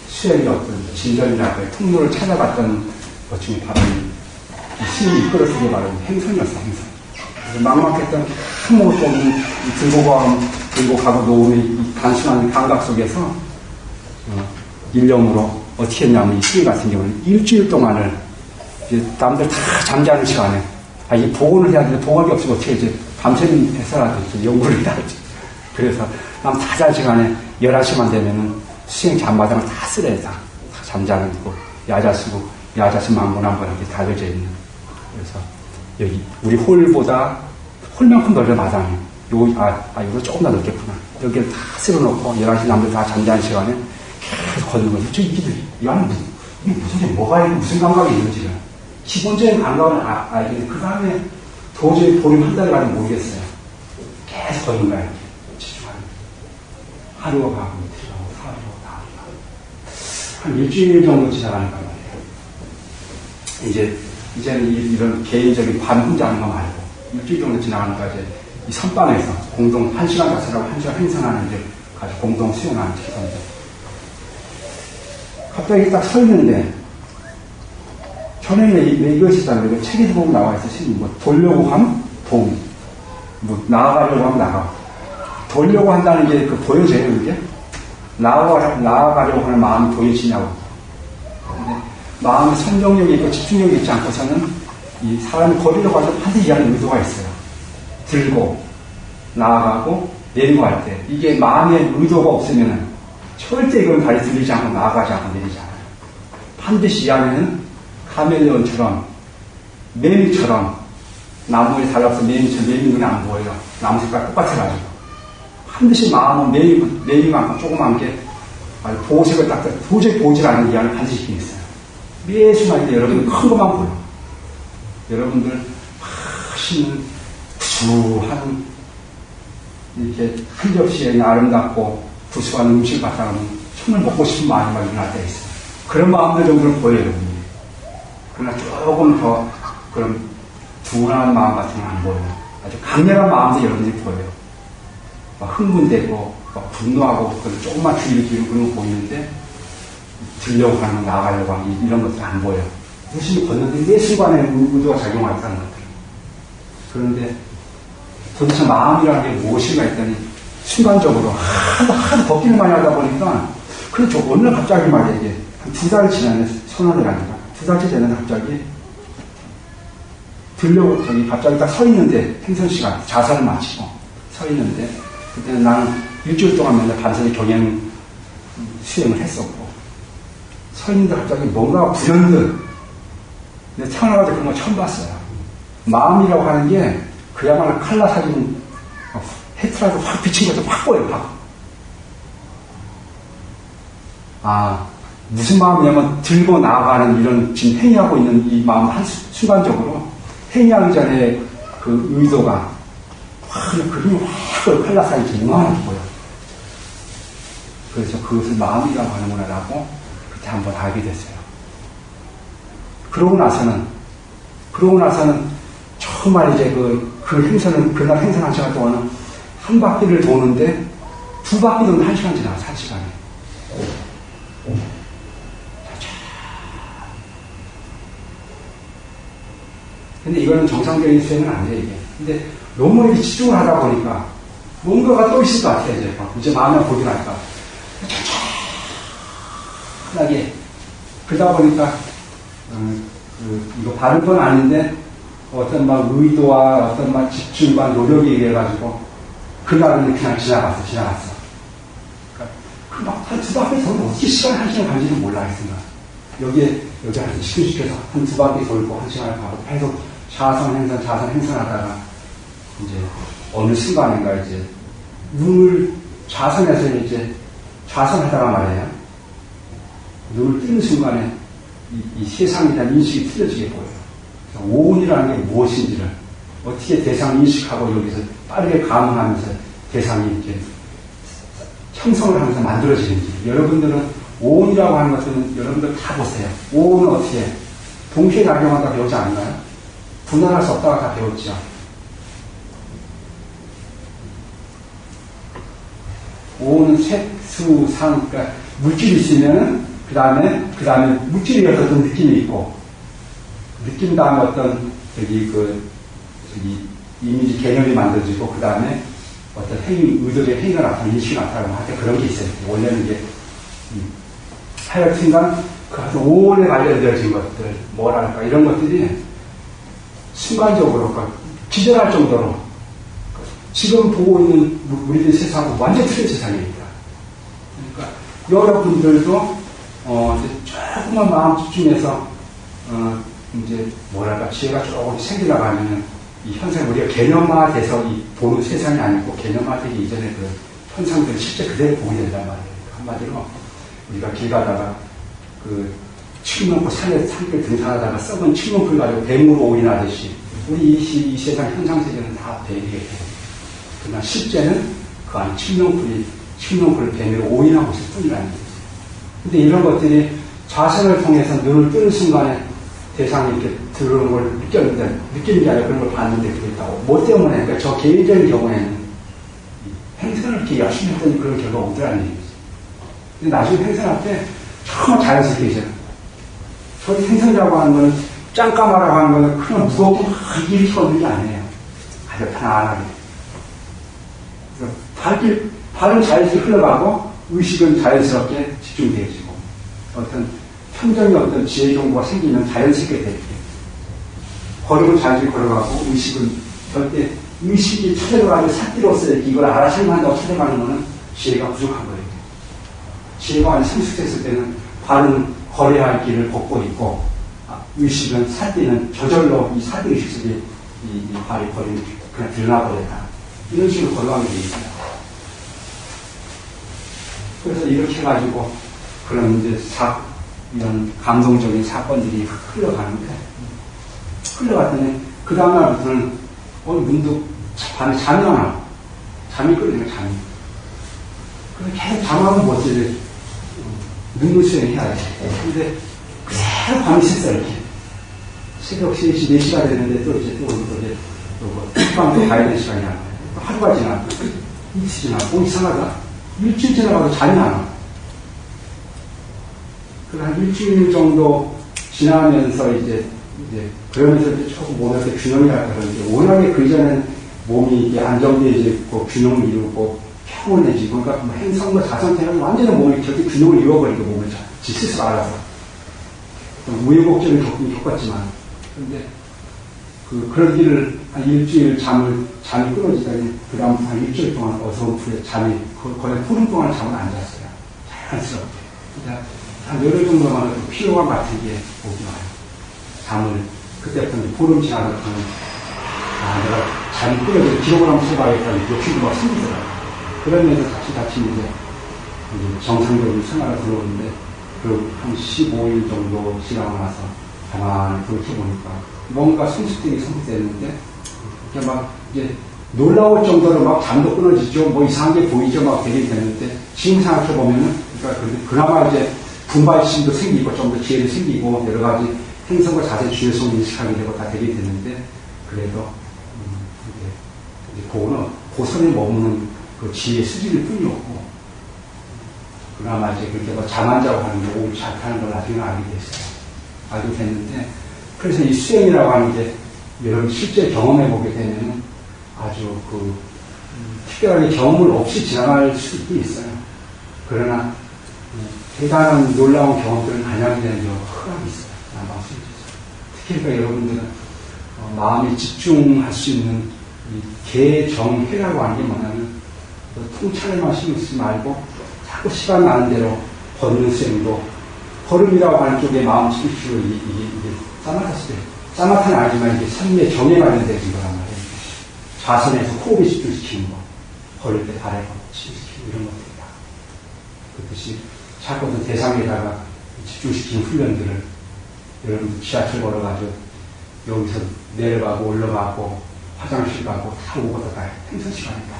수행의 어떤 진전이라고 통로를 찾아갔던 것 중에 바로 이 스님이 이끌어서 게 바로 행선이었어, 행선. 그래서 막막했던 아무것도 없는 들고 가고 놓음의 이 단순한 감각 속에서 일념으로 어떻게 했냐면 이 스님 같은 경우는 일주일 동안을 남들 다 잠자는 시간에 이 복원을 해야 되는데 복원이 없으면 어떻게 이제 밤새는 해서라도 연구를 해야지. 그래서 남 다 잘 시간에 11시만 되면은 수행 잠바닥을 다 쓰래요. 다 잠자는 거 야자수 망고나무가 이렇게 달려져 있는. 그래서 여기 우리 홀보다 홀만큼 넓은 마당이 이거 조금 더 넓겠구나. 여기를 다 쓸어놓고 11시 남들 다 잠자는 시간에 계속 걷는 거지. 저 이기들이 이 안에 뭐가 있고 무슨 감각이 있는지를 기본적인 감각은 알겠는데 그 다음에 도저히 보름 한 달을 가지 모르겠어요. 계속 걷는 거야. 이렇게 집중하는 하루가 가고 이틀 가고 사흘이 가고 한 일주일 정도 지나가니까 말이에요. 이제는 이런 개인적인 관 혼자 하는 거 말고 일주일 정도 지나가니까 이제 이 선방에서 공동 1시간 자체라고 1시간 행선하는 이제 가지고 공동 수행하는 기선인데 갑자기 딱 서 있는데 전에 왜 이것이 있다는 책에도 보면 나와 있으시 돌려고 하면 동, 나아가려고 하면 나가. 돌려고 한다는 게 보여져요, 이게? 나아가려고 하는 마음이 보여지냐고. 근데 마음의 선정력이 있고 집중력이 있지 않고서는 이 사람이 거리로 가서 반드시 하는 의도가 있어요. 들고, 나아가고, 내리고 할 때. 이게 마음의 의도가 없으면 절대 이건 다리 들리지 않고 나아가지 않고 내리지 않아요. 반드시 이 안에는 카멜레온처럼, 매미처럼, 나무에 달라서 매미처럼 매미 눈에 안 보여요. 나무 색깔 똑같아가지고. 반드시 마음은 매미만큼 조그만 게, 보색을 딱, 도저히 보질 않는 이 안에 반드시 있긴 있어요. 매 순간인데 여러분들 큰 것만 보여. 여러분들 맛있는, 구수한, 이렇게 한 접시에 아름답고 구수한 음식을 갖다 놓으면 정말 먹고 싶은 마음이 막 일어날 때가 있어요. 그런 마음들 정도는 보여요, 여러분이. 그러나 조금 더 그런 둔한 마음 같은 건 안 보여요. 아주 강렬한 마음도 여러분들이 보여요. 막 흥분되고, 막 분노하고, 조금만 주의를 기울이고 그런 거 보이는데, 들려고 하는 거, 나가려고 하는 거, 이런 것들 안 보여요. 열심히 걷는데 내 순간에 의도가 작용하겠다는 것들. 그런데 도대체 마음이라는 게 무엇인가 했더니, 순간적으로 하도 걷기를 많이 하다 보니까, 그렇죠. 어느 날 갑자기 말이야, 이게. 한 2달 지나면 선언이라니까. 2달째 되는 갑자기 들려고 갑자기 딱 서 있는데 행선 시간 자선을 마치고 서 있는데 그때는 나는 일주일 동안 맨날 반선의 경영 수행을 했었고, 서인들 갑자기 뭔가 불현듯, 근데 태어나가지고 그런 거 처음 봤어요. 마음이라고 하는 게 그야말로 칼라 사진 헤트라도 확 비친 것도 확 보여요. 확. 무슨 마음이냐면 들고 나아가는 이런 지금 행위하고 있는 이 마음 순간적으로 행위하기 전에 그 의도가 확 그림이 확 칼라 사진 이만하게 보여. 그래서 그것을 마음이라고 하는구나라고 그때 한번 알게 됐어요. 그러고 나서는 정말 이제 그 행선은, 그날 행선한 시간 동안은 한 바퀴를 도는데 2바퀴 도는 1시간 지나가, 4시간에. 근데 이거는 정상적인 수행은 안 돼요, 이게. 근데 너무 이렇게 집중을 하다 보니까 뭔가가 또 있을 것 같아요, 이제 마음에 보지 말까. 편하게. 그러다 보니까, 이거 바른 건 아닌데, 어떤 막 의도와 어떤 막 집중과 노력에 의해가지고, 그날은 그냥 지나갔어. 그러니까, 막 한 2바퀴 돌면 어떻게 시간이 1시간 간지도 몰라, 했으나. 여기 한 시켜서 한 2바퀴 돌고 1시간을 가고, 계속 자선 행선하다가, 이제, 어느 순간인가 이제, 눈을 자선해서 이제, 자선하다가 말이에요. 눈을 뜨는 순간에 이 세상에 대한 인식이 틀려지게 보여요. 오온이라는 게 무엇인지를 어떻게 대상을 인식하고 여기서 빠르게 감응하면서 대상이 이렇게 형성을 하면서 만들어지는지. 여러분들은 오온이라고 하는 것들은 여러분들 다 보세요. 오온은 어떻게 동시에 작용한다 배우지 않나요? 분할할 수 없다가 다 배웠죠. 오온은 색, 수, 상, 그러니까 물질이 있으면은 그 다음에 물질이 어떤 느낌이 있고, 느낌 다음에 어떤 이미지 개념이 만들어지고, 그 다음에 어떤 의도의 행위가 나타나는, 인식이 나타나는 할 때 그런 게 있어요. 원래는 이게 하여튼간 그 아주 오온에 관련되어진 것들, 뭐랄까 이런 것들이 순간적으로 기절할 정도로 지금 보고 있는 우리들 세상하고 완전 틀린 세상입니다. 그러니까 여러분들도 조금만 마음 집중해서 이제 뭐랄까 지혜가 조금 생겨나가면은 이 현상 우리가 개념화돼서 이 보는 세상이 아니고 개념화되기 이전에 그 현상들을 실제 그대로 보게 된단 말이에요. 한마디로 우리가 길 가다가 그 칡명풀 산길 등산하다가 썩은 칡명풀 가지고 뱀으로 오인하듯이 우리 이 세상 현상 세계는 다 뱀이게 돼요. 그러나 실제는 그 안에 칡명풀을 뱀으로 오인하고 있을 뿐이라는 거죠. 근데 이런 것들이 자선을 통해서 눈을 뜨는 순간에 대상이 이렇게 들어오는 걸 느끼는 게 아니라 그런 걸 봤는데 그랬다고. 뭐 때문에? 그러니까 저 개인적인 경우에는 행선을 이렇게 열심히 했더니 그런 결과가 오더라는 얘기죠. 근데 나중에 행선할 때 정말 자연스럽게 이제 저 행선이라고 하는 거는 짱까마라고 하는 거는 그냥 무겁고 막 일이 없는 게 아니에요. 아주 편안하게. 발은 자연스럽게 흘러가고 의식은 자연스럽게 집중되어지고 어떤 평정의 어떤 지혜 정보가 생기면 자연스럽게 되게 걸음은 자연스럽게 걸어가고 의식은 절대 의식이 찾아가지고 삿기로서 이걸 알아채면 한다고 찾아가는 거는 지혜가 부족한 거예요. 지혜가 아니 성숙했을 때는 발은 걸어야 할 길을 걷고 있고 의식은 삿기는 저절로 이 삿기 의식 속에 이 발이 걸음이 그냥 드러나버렸다. 이런 식으로 걸어가게 되어 있어요. 그래서 이렇게 해가지고 그런 이제 이런 감동적인 사건들이 흘러가는데 흘러갔더니 그 다음날부터는 문득 밤에 잠이 안 와. 잠이 끌리니까 잠이. 그래서 계속 잠하면 뭐지 눈물 수행해야 돼. 근데 계속 밤이 샜어 이렇게. 새벽 3시, 4시가 되는데 또 이제 밤도 가야 되는 시간이야. 하루가 지나. 이틀 지나고 이상하다. 일주일 지나가도 잠이 안 와. 한 일주일 정도 지나면서 이제 그러면서 이제 조금 몸에 균형이랄까 그러는데 워낙에 그 이전에는 몸이 이게 안정되어지고 균형을 이루고 평온해지고 그러니까 뭐 행성과 자선태는 완전히 몸이 절대 균형을 이루어버리고 몸을 지 스스로 알아서 우여곡절을 겪었지만 그런데 그런 일을 한 일주일 잠이 끊어지더니 그 다음 한 일주일 동안 어서운 풀에 거의 푸른 동안 잠을 안 잤어요. 자연스럽게. 그러니까 한 열흘 정도만 해도 피로감 같은 게 오지 마요. 잠을, 그때부터 이제 보름 지나서부터는, 내가 잘못 끌어서 기록을 한번 써봐야겠다는 욕심도 막 생기더라고요. 그러면서 다시 이제 정상적인 생활을 들어오는데, 한 15일 정도 지나고 나서 가만히 그렇게 보니까 뭔가 성숙되게 성숙됐는데, 이렇게 막 이제 놀라울 정도로 막 잠도 끊어지죠. 뭐 이상한 게 보이죠. 막 되게 되는데, 지금 생각해보면은, 그러니까 그나마 이제 분발심도 생기고, 좀 더 기회도 생기고, 여러 가지 행성과 자세 주의성 인식하게 되고 다 되게 되는데, 그래도, 이제 그거는 고선에 머무는 그 지혜의 수준일 뿐이었고, 그나마 이제 그렇게 뭐 잠 안 자고 하는 게 옳지 않다는 걸 나중에 알게 됐어요. 알게 됐는데, 그래서 이 수행이라고 하는 게 여러분 실제 경험해 보게 되면 아주 특별하게 경험을 없이 지나갈 수도 있어요. 그러나 대단한 놀라운 경험들은 안양에 대한 허락이 있어요. 특히 그러니까 여러분들은 마음에 집중할 수 있는 이 개정회라고 하는 게 뭐냐면 통찰에만 신경 쓰지 말고 자꾸 시간 나는 대로 걷는 수행도 걸음이라고 하는 쪽에 마음 집중을 이게 사마타는 아니지만 이게 삶의 정에 관련된 거란 말이에요. 좌선에서 호흡에 집중시키는 거, 걸을 때 발에 집중시키는 이런 것들이다. 그렇듯이 자꾸 어떤 대상에다가 집중시키는 훈련들을 여러분들 지하철 걸어가지고 여기서 내려가고 올라가고 화장실 가고 다 오고 다 행선 시간이다.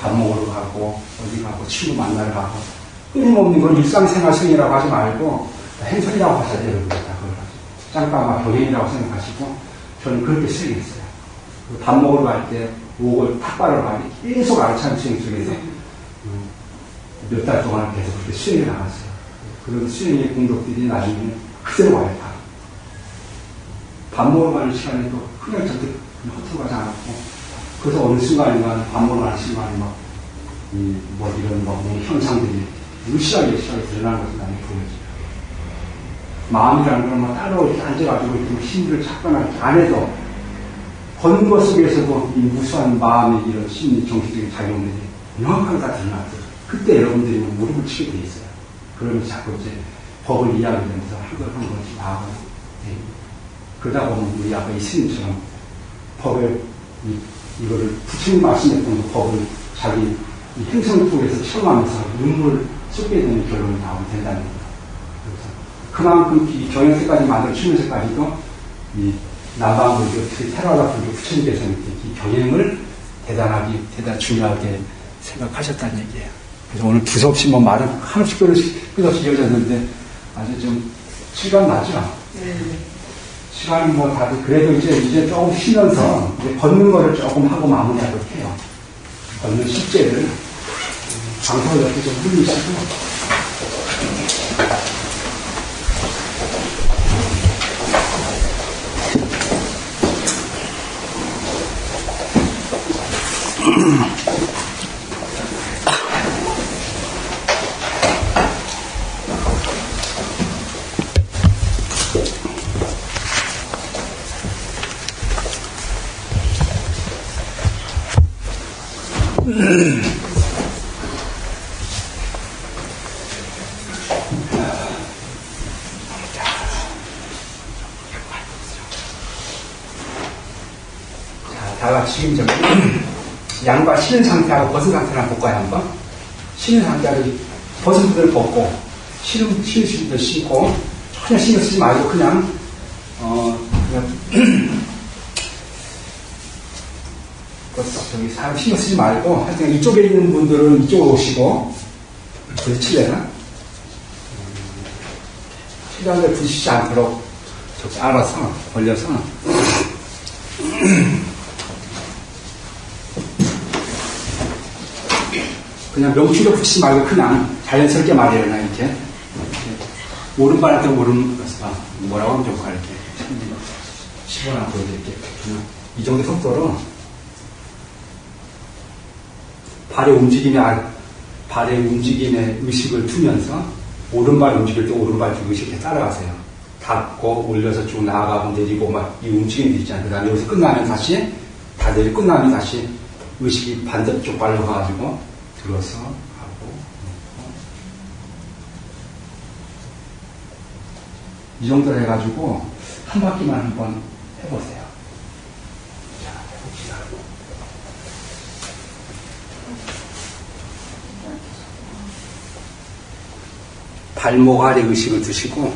밥 먹으러 가고 어디 가고 친구 만나러 가고 끊임없는 걸 일상생활 생이라고 하지 말고 행선이라고 하셔야 돼요. 여러분들 다 그걸 가지고 짱까마 병행이라고 생각하시고 저는 그렇게 수행했어요. 밥 먹으러 갈 때 옥을 탁발을 가니 계속 알찬 수행 속에서 몇 달 동안 계속 그렇게 수행해 나갔어요. 그런 수행의 공덕들이 나중에 그대로 와요. 다. 밥 먹으러 가는 시간에도 그냥 저렇게 허투루 가지 않았고 그래서 어느 순간인가 밥 먹으러 가는 순간에 이런 현상들이 루시하게 드러나는 것이 나중에 보여져요. 마음이라는 건 따로 이렇게 앉아가지고 이렇게 힘들을 찾거나 이렇게 안 해도 걷는 것 속에서도 이 무수한 마음의 이런 심리 정신적인 작용들이 명확하게 다 드러나죠. 그때 여러분들이 무릎을 치게 돼 있어요. 그러면 자꾸 이제 법을 이야기하면서 한 번씩 나아가고 그러다 보면 우리 아까 이 스님처럼 법을 이거를 부처님 말씀했던 법을 자기 행성을 통해서 체험하면서 눈물을 쏟게 되는 결론이 나오면 된다는 거예요. 그래서 그만큼 이 경영세까지 만들어 주면서까지도 이 남방불교, 테라와다 불교 부처님께서는 이 경영을 대단히 중요하게 생각하셨다는 얘기예요. 그래서 오늘 두서없이 말은 하나씩 끝없이 이어졌는데 아주 좀 시간 나죠? 네. 시간이 다들 그래도 이제 조금 쉬면서 이제 걷는 거를 조금 하고 마무리하도록 해요. 걷는 숙제를 방송을 이렇게 좀 흘리시고. 다 같이 지금 양발 신은 상태하고 벗은 상태를 한번 볼까요, 한번? 신은 상태를 벗은 분을 벗고, 신을 분들 신고, 전혀 신경 쓰지 말고 그냥 저기 사람 신경 쓰지 말고, 하여튼 이쪽에 있는 분들은 이쪽으로 오시고, 그래서 칠레나? 칠레를 부시지 않도록 저기 알아서, 벌려서, 그냥 명치로 붙이지 말고 그냥 자연스럽게 말해요, 이렇게. 오른발한테 뭐라고 하면 좋을까, 이렇게. 10원 보여드릴게요. 그냥 이 정도 속도로 발의 움직임에 의식을 두면서 오른발 움직일 때 오른발 두 의식에 따라가세요. 닫고 올려서 쭉 나아가고 내리고 막 이 움직임이 있잖아요. 그 다음에 여기서 끝나면 다시 다 내리 끝나면 다시 의식이 반대쪽 발로 가가지고 들어서 하고 이 정도로 해가지고 한 바퀴만 한번 해보세요. 자, 해봅시다. 발목 아래 의식을 두시고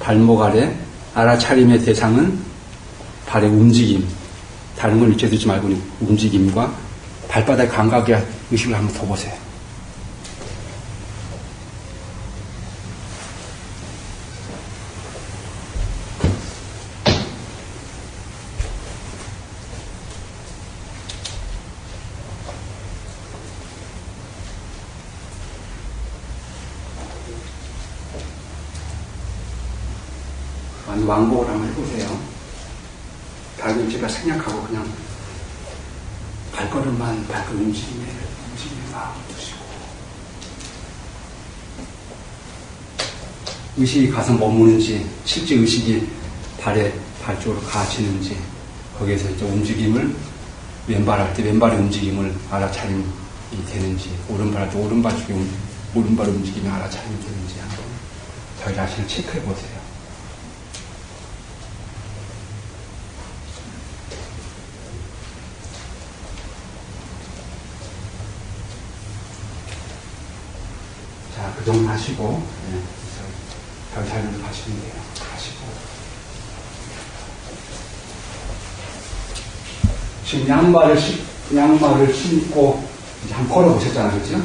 발목 아래 알아차림의 대상은 발의 움직임, 다른 걸 잊혀두지 말고 움직임과 발바닥 감각의 의식을 한번 더 보세요. 왕복을 한번 해보세요. 다른 제가 생략하고 그냥 발걸음에 움직임에 마음을 두시고 의식이 가서 머무는지 실제 의식이 발 쪽으로 가지는지 거기에서 이제 움직임을 왼발 할 때 왼발의 움직임을 알아차림이 되는지 오른발 할 때 오른발 움직임이 알아차림이 되는지 한번 저희 자신을 체크해 보세요. 자, 그 정도 하시고, 별 자리로 가시면 돼요. 하시고. 지금 양말을 신고, 이제 한번 걸어보셨잖아요. 그죠?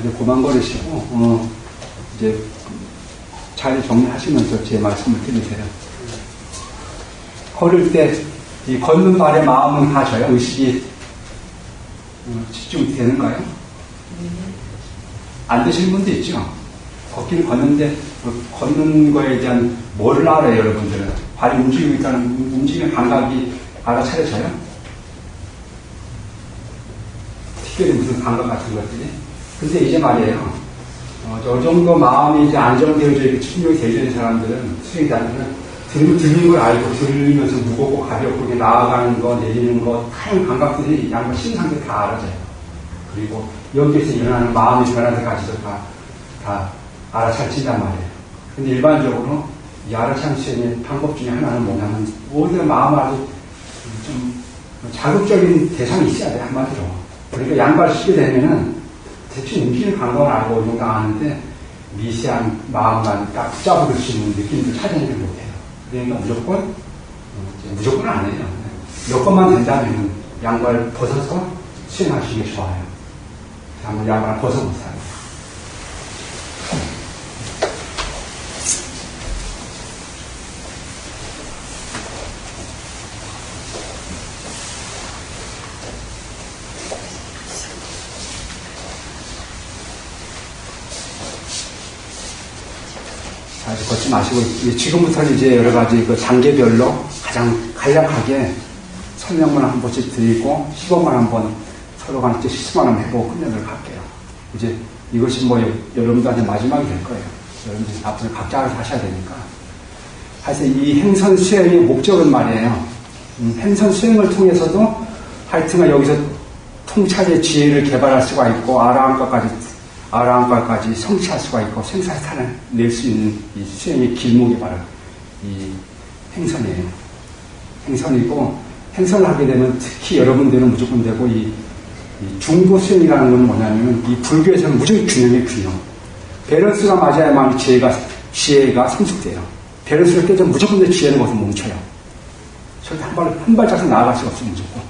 이제 그만 걸으시고, 이제 잘 정리하시면서 제 말씀을 드리세요. 걸을 때, 이 걷는 발에 마음은 가셔요? 의식이 집중이 되는가요? 안 되시는 분도 있죠? 걷기는 걷는데, 걷는 거에 대한 뭐를 알아요, 여러분들은? 발이 움직이고 있다는 움직이는 감각이 알아차려져요? 특별히 무슨 감각 같은 것들이? 근데 이제 말이에요. 저 정도 마음이 이제 안정되어져 있고 충족이 되어져 있는 사람들은, 수행자들은 들리는 걸 알고 들리면서 무겁고 가볍고 이렇게 나아가는 거, 내리는 거, 다양한 감각들이 양과 신상들이 다 알아져요. 그리고 여기에서 일어나는 마음의 변화들까지도 다 알아차린단 말이에요. 근데 일반적으로 이 알아차린 수행의 방법 중에 하나는 뭐냐면, 모든 마음 아주 좀 자극적인 대상이 있어야 돼요, 한마디로. 그러니까 양발을 쓰게 되면은 대충 움직이는 감각을 알고 운동당하는데 미세한 마음만 딱 붙잡을 수 있는 느낌을 찾아내지 못해요. 그러니까 무조건 안 해요. 여건만 된다면 양발 벗어서 수행하시는 게 좋아요. 한번 양발 벗어보세요. 아주 걷지 마시고, 지금부터는 이제 여러 가지 그 단계별로 가장 간략하게 설명만 한 번씩 드리고, 시범만 한번 서로가 이제 실습만 한번 해보고 끝내도록 할게요. 이제 이것이 여러분들한테 마지막이 될 거예요. 여러분들 앞으로 각자 알아서 하셔야 되니까. 하여튼 이 행선 수행의 목적은 말이에요. 행선 수행을 통해서도 하여튼간 여기서 통찰의 지혜를 개발할 수가 있고, 아라한과까지 성취할 수가 있고 생사탄을 낼 수 있는 이 수행의 길목이 바로 이 행선이에요. 행선이고, 행선을 하게 되면 특히 여러분들은 무조건 되고, 이 중도 수행이라는 건 뭐냐면, 이 불교에서는 무조건 균형의 균형. 밸런스가 맞아야만 지혜가 성숙돼요. 밸런스를 깨져 무조건 내 지혜는 거기서 멈춰요. 절대 한 발짝씩 나아갈 수가 없어요, 무조건.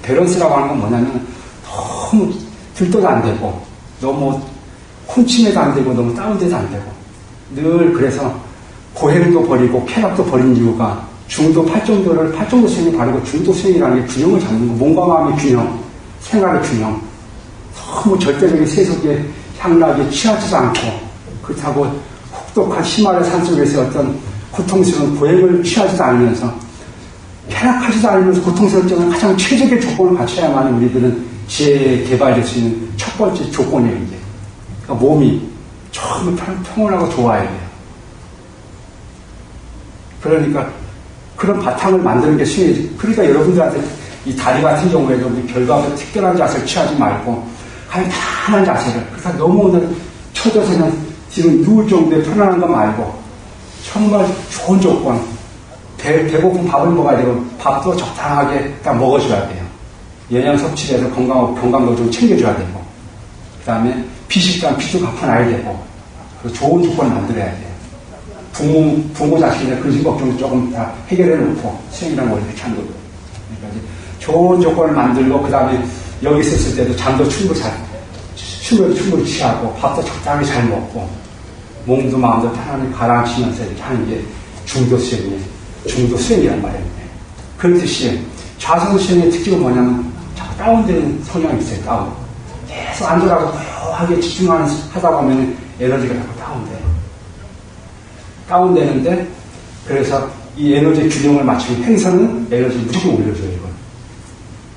밸런스라고 하는 건 뭐냐면 너무 들떠도 안 되고 너무 콘침해도 안 되고 너무 다운돼도 안 되고 늘 그래서 고행도 버리고 쾌락도 버린 이유가 중도 팔정도 수행이 바르고 중도 수행이라는 게 균형을 잡는 거, 몸과 마음의 균형, 생활의 균형. 너무 절대적인 세속의 향락에 취하지도 않고 그렇다고 혹독한 히말라야 산속에서 어떤 고통스러운 고행을 취하지도 않으면서 쾌락하지도 않으면서 고통스럽지 않은 가장 최적의 조건을 갖춰야만 우리들은 지혜에 개발될 수 있는 첫 번째 조건이에요. 이게. 그러니까 몸이 처음 평온하고 좋아야 돼요. 그러니까 그런 바탕을 만드는 게 수행이지. 그러니까 여러분들한테 이 다리 같은 경우에도 우리 결과가 특별한 자세를 취하지 말고 그냥 편안한 자세를. 그러니까 너무 오늘 쳐져서 그냥 지금 누울 정도의 편안한 거 말고 정말 좋은 조건. 배고픈 밥을 먹어야 되고 밥도 적당하게 딱 먹어줘야 돼요. 영양 섭취를 해서 건강도 좀 챙겨줘야 되고 그 다음에 비식단 피도 갚아놔야 되고 좋은 조건을 만들어야 돼요. 부모 자식의 근심 걱정도 조금 다 해결해 놓고 수행이라는 걸 이렇게 하는 거죠. 그러니까 이제 좋은 조건을 만들고 그 다음에 여기 있었을 때도 잠도 충분히 취하고 밥도 적당히 잘 먹고 몸도 마음도 편안히 가라앉히면서 이렇게 하는 게 중도 수행이란 말이에요. 그렇듯이 좌선 수행의 특징은 뭐냐면 자꾸 다운되는 성향이 있어요. 다운. 계속 안전하고 고요하게 하다 보면 에너지가 자꾸 다운되는데 그래서 이 에너지 균형을 맞추는 행선은 에너지를 무조건 올려줘요. 이건.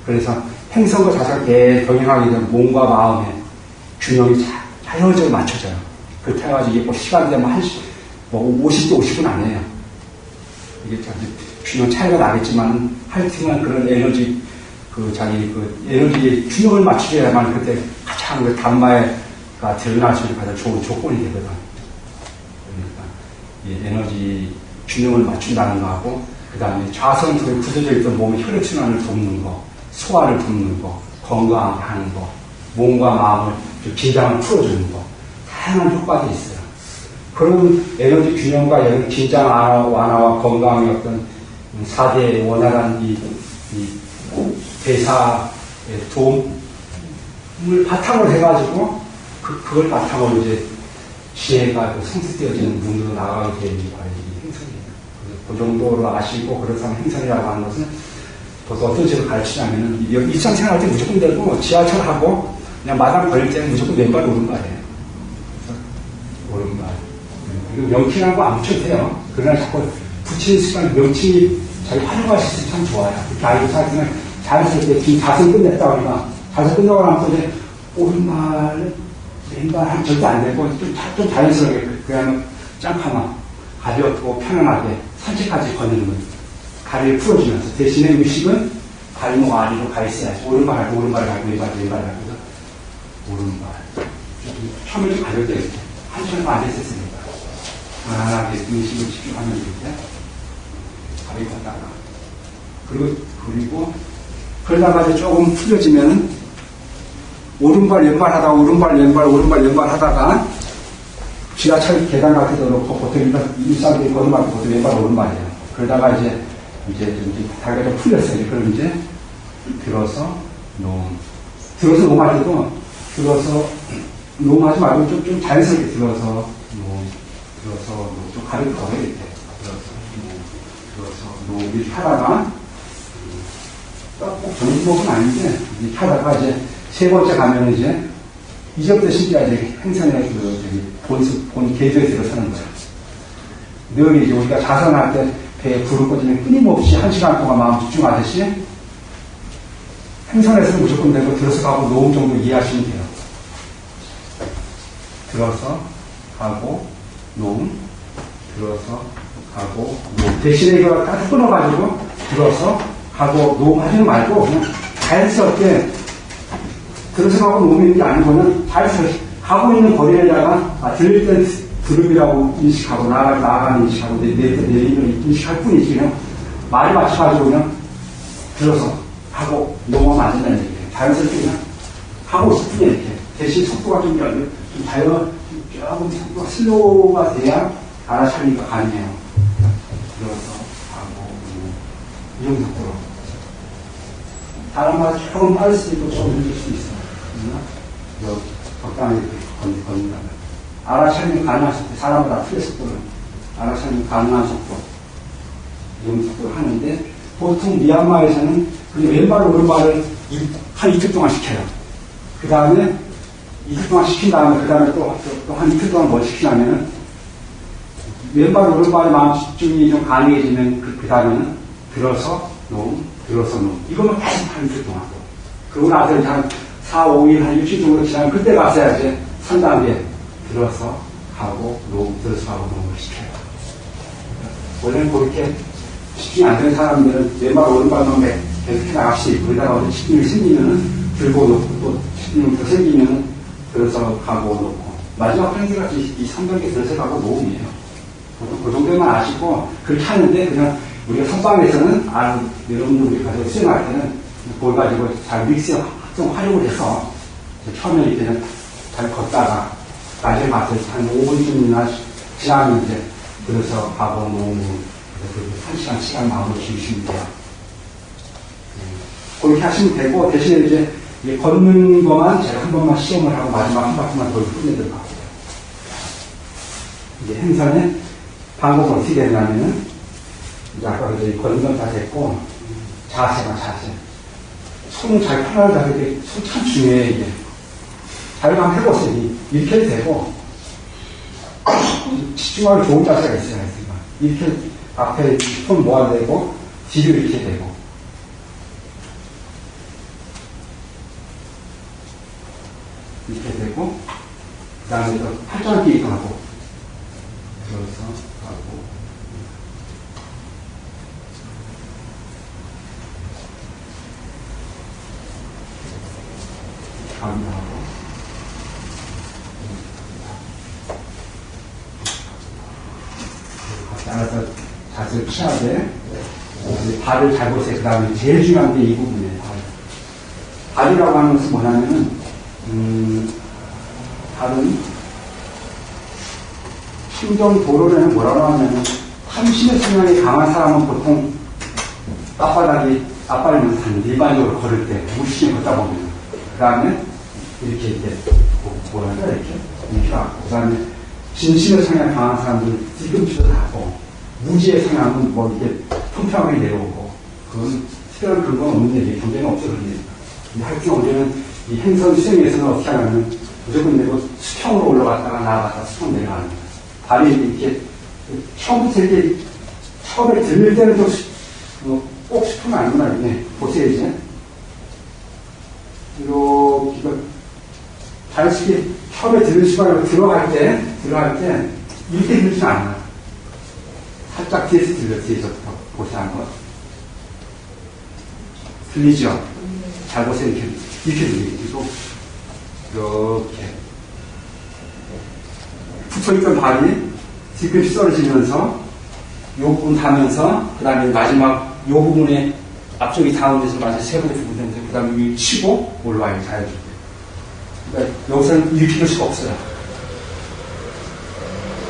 그래서 행선과 자세가 계속 병행하게 되면 몸과 마음의 균형이 자연적으로 맞춰져요. 그렇게 해가지고 이게 뭐 시간 되면 50도 50분 안 해요. 이게 균형 차이가 나겠지만 하여튼간 그런 에너지 에너지의 균형을 맞추려야만 그때 가장 그 담마가 드러날 수 있는 가장 좋은 조건이 되거든. 그러니까 이 에너지 균형을 맞춘다는 거하고 그 다음에 좌선 속에 굳어져 있던 몸의 혈액순환을 돕는 거, 소화를 돕는 거, 건강하게 하는 거, 몸과 마음을 긴장을 풀어주는 거, 다양한 효과들이 있어요. 그런 에너지 균형과 이런 긴장 완화와 건강의 어떤 4대 원활한 이 대사의 도움을 바탕으로 해가지고 그걸 바탕으로 이제 지혜가 성숙되어지는 문으로 나가게 되는 게 바로 이 행선이에요. 그 정도로 아시고 그렇다면 행선이라고 하는 것은 보통 어떤 식으로 가르치냐면은 일상생활 할 때 무조건 되고 지하철하고 그냥 마당 걸릴 때는 무조건 왼발 오른발이에요. 오른발. 그리고 명칭이라는 거 안 붙여도 돼요. 그러나 자꾸 붙이는 습관, 명칭이 자기 활용할 수 있으면 참 좋아요. 이렇게 알고 살면 자연스럽게 지금 자세 끝냈다 보니까 자세 끝나고 나면 또 이제 오른발, 왼발 하면 절대 안 되고 좀 자연스럽게 그냥 짱카마 가볍고 편안하게 산책까지 걷는 거예요. 다리를 풀어주면서 대신에 의식은 발목 아래로 가 있어야지. 오른발 하고 오른발 하고 왼발 하고 오른발. 처음에 좀 가볍게 이렇게 한 시간 앉아있었으니까 편안하게 의식을 집중하면 이렇게 가볍게 걷다가 그리고 그러다가 이제 조금 풀려지면은 오른발 왼발 하다가 오른발 왼발 하다가 지하철 계단 같은 데 놓고 보통 일상들이 걸음할 때 보통 왼발 오른발이에요. 그러다가 이제 다리가 좀 풀렸어요. 그럼 이제 들어서 노할 때도 들어서 노하지 말고 좀 자연스럽게 들어서 좀 가볍게 걸어야 돼. 들어서 이렇게 하다가 꼭 정신법은 아닌데 이렇게 하다가 이제 세 번째 가면 이제부터 신기하 행선의 본 계조에 들어서는 거예요. 늘 이제 우리가 자선할 때 배에 불을 꺼지면 끊임없이 1시간 동안 마음 집중하듯이 행선에서는 무조건 되고 들어서 가고 노음 정도 이해하시면 돼요. 들어서 가고 노음, 들어서 가고 노음. 대신에 이거 딱 끊어가지고 들어서 가고 노음 하지는 말고 그냥 자연스럽게 들어서 가고 노음인 게 아니고는 자연스럽게 가고 있는 거리에다가 들릴 땐 드lum이라고 인식하고 나아가는 인식하고 내리는 인식할 뿐이지 그냥 말이 맞춰가지고 그냥 들어서 하고 노음하면 안 된다는 얘기예요. 자연스럽게 그냥 하고 있을 뿐이에요. 이렇게. 대신 속도가 좀 조금 속도가 슬로우가 돼야 알아차리기가 가능해요. 들어서 하고 이 정도 속도로 사람마다 조금 빠를 수도 있고 조금 늦을 수도 있어. 적당히 건든다면. 알아차림이 가능한 속도, 사람마다 틀린 속도를 알아차림이 가능한 속도, 이 속도를 하는데, 보통 미얀마에서는 왼발, 오른발을 한 이틀 동안 시켜요. 그 다음에 이틀 동안 시킨 다음에, 그 다음에 또 한 이틀 동안 뭘 시키냐면은, 왼발, 오른발의 마음 집중이 좀 가능해지면, 그 다음에는 들어서 놓음, 들어서 놓음. 이것만 계속 한 이틀 동안. 그러고 나서 이제 한 4, 5일, 한 6일 정도 지나면 그때 가서야 이제 3단계 들어서 가고, 놓음, 들어서 가고, 놓음을 시켜요. 원래는 그렇게 집중이 안 되는 사람들은 왼발, 오른발만 계속 해나가시. 거기다가 집중이 생기면은 들고 놓고, 또 집중이 더 생기면은 들어서 가고, 놓고. 마지막 단계가 이 3단계 들어서 가고, 놓음이에요. 그 정도만 아시고, 그렇게 하는데, 그냥 우리가 선방에서는, 여러분들 우리 가서 수행할 때는, 그걸 가지고 잘 믹스에 좀 활용을 해서, 처음에 이렇게 그냥 잘 걷다가, 나중에 가서 한 5분쯤이나 지나면 이제, 들어서 가고, 놓으면, 그렇게 1시간 시간 마음을 기우시면 돼요. 그렇게 하시면 되고, 대신에 이제, 걷는 것만 제가 한 번만 시험을 하고, 마지막 한 바퀴만 더 끝내도록 하고. 이제 행선의 방법은 어떻게 되냐면은, 이제 아까 이제 걷는 건 다 됐고, 자세. 손은 잘 편하게 잡게, 손 참 중요해, 이게. 잘 한번 해보세요. 이렇게 해도 되고, 집중하기 좋은 자세가 있어야 했으니까. 이렇게 앞에 손 모아내고, 뒤로 이렇게 되고. 이렇게 되고, 그 다음에 또 팔짱 끼기도 하고, 들어서 가고, 가기도 하고, 알아서 자세를 취하되, 발을 잘 보세요. 그 다음에 제일 중요한 게 이 부분이에요. 발이라고 하는 것은 뭐냐면은, 발은 심정 도로에는 뭐라고 하냐면, 탐심의 성향이 강한 사람은 보통 앞발면서 일반적으로 걸을 때, 무심히 걷다 보면, 그 다음에 이렇게 하고, 그 다음에 진심의 성향이 강한 사람들은 뒤꿈치도 하고, 무지의 성향은 뭐 이게 평평하게 내려오고, 그건 특별한 근거는 없는데, 이게 경쟁은 없어, 그런데. 하여튼 우리는 이 행선 수행에서는 어떻게 하냐면, 무조건 내고 수평으로 올라갔다가 나아갔다가 수평 내려가는 거예요. 발이 이렇게, 처음부터 이렇게, 처음에 들릴 때는 좀, 꼭 수평이 아니구나, 이게. 보세요, 이제. 이렇게, 자연스럽게 처음에 들을 시간에 들어갈 때, 이렇게 들지는 않아요. 살짝 뒤에서 뒤에서부터 보세요, 한번. 들리죠? 잘 보세요, 이렇게 들리고, 이렇게. 붙어있던 발이 뒤끝이 썰어지면서, 요 부분 닿으면서, 그 다음에 마지막 요 부분에 앞쪽이 닿은 데서 마지막 세 번째 부분 되면서, 그 다음에 위 치고 올라와요, 자연스럽게. 그러니까 여기서는 이렇게 될 수가 없어요.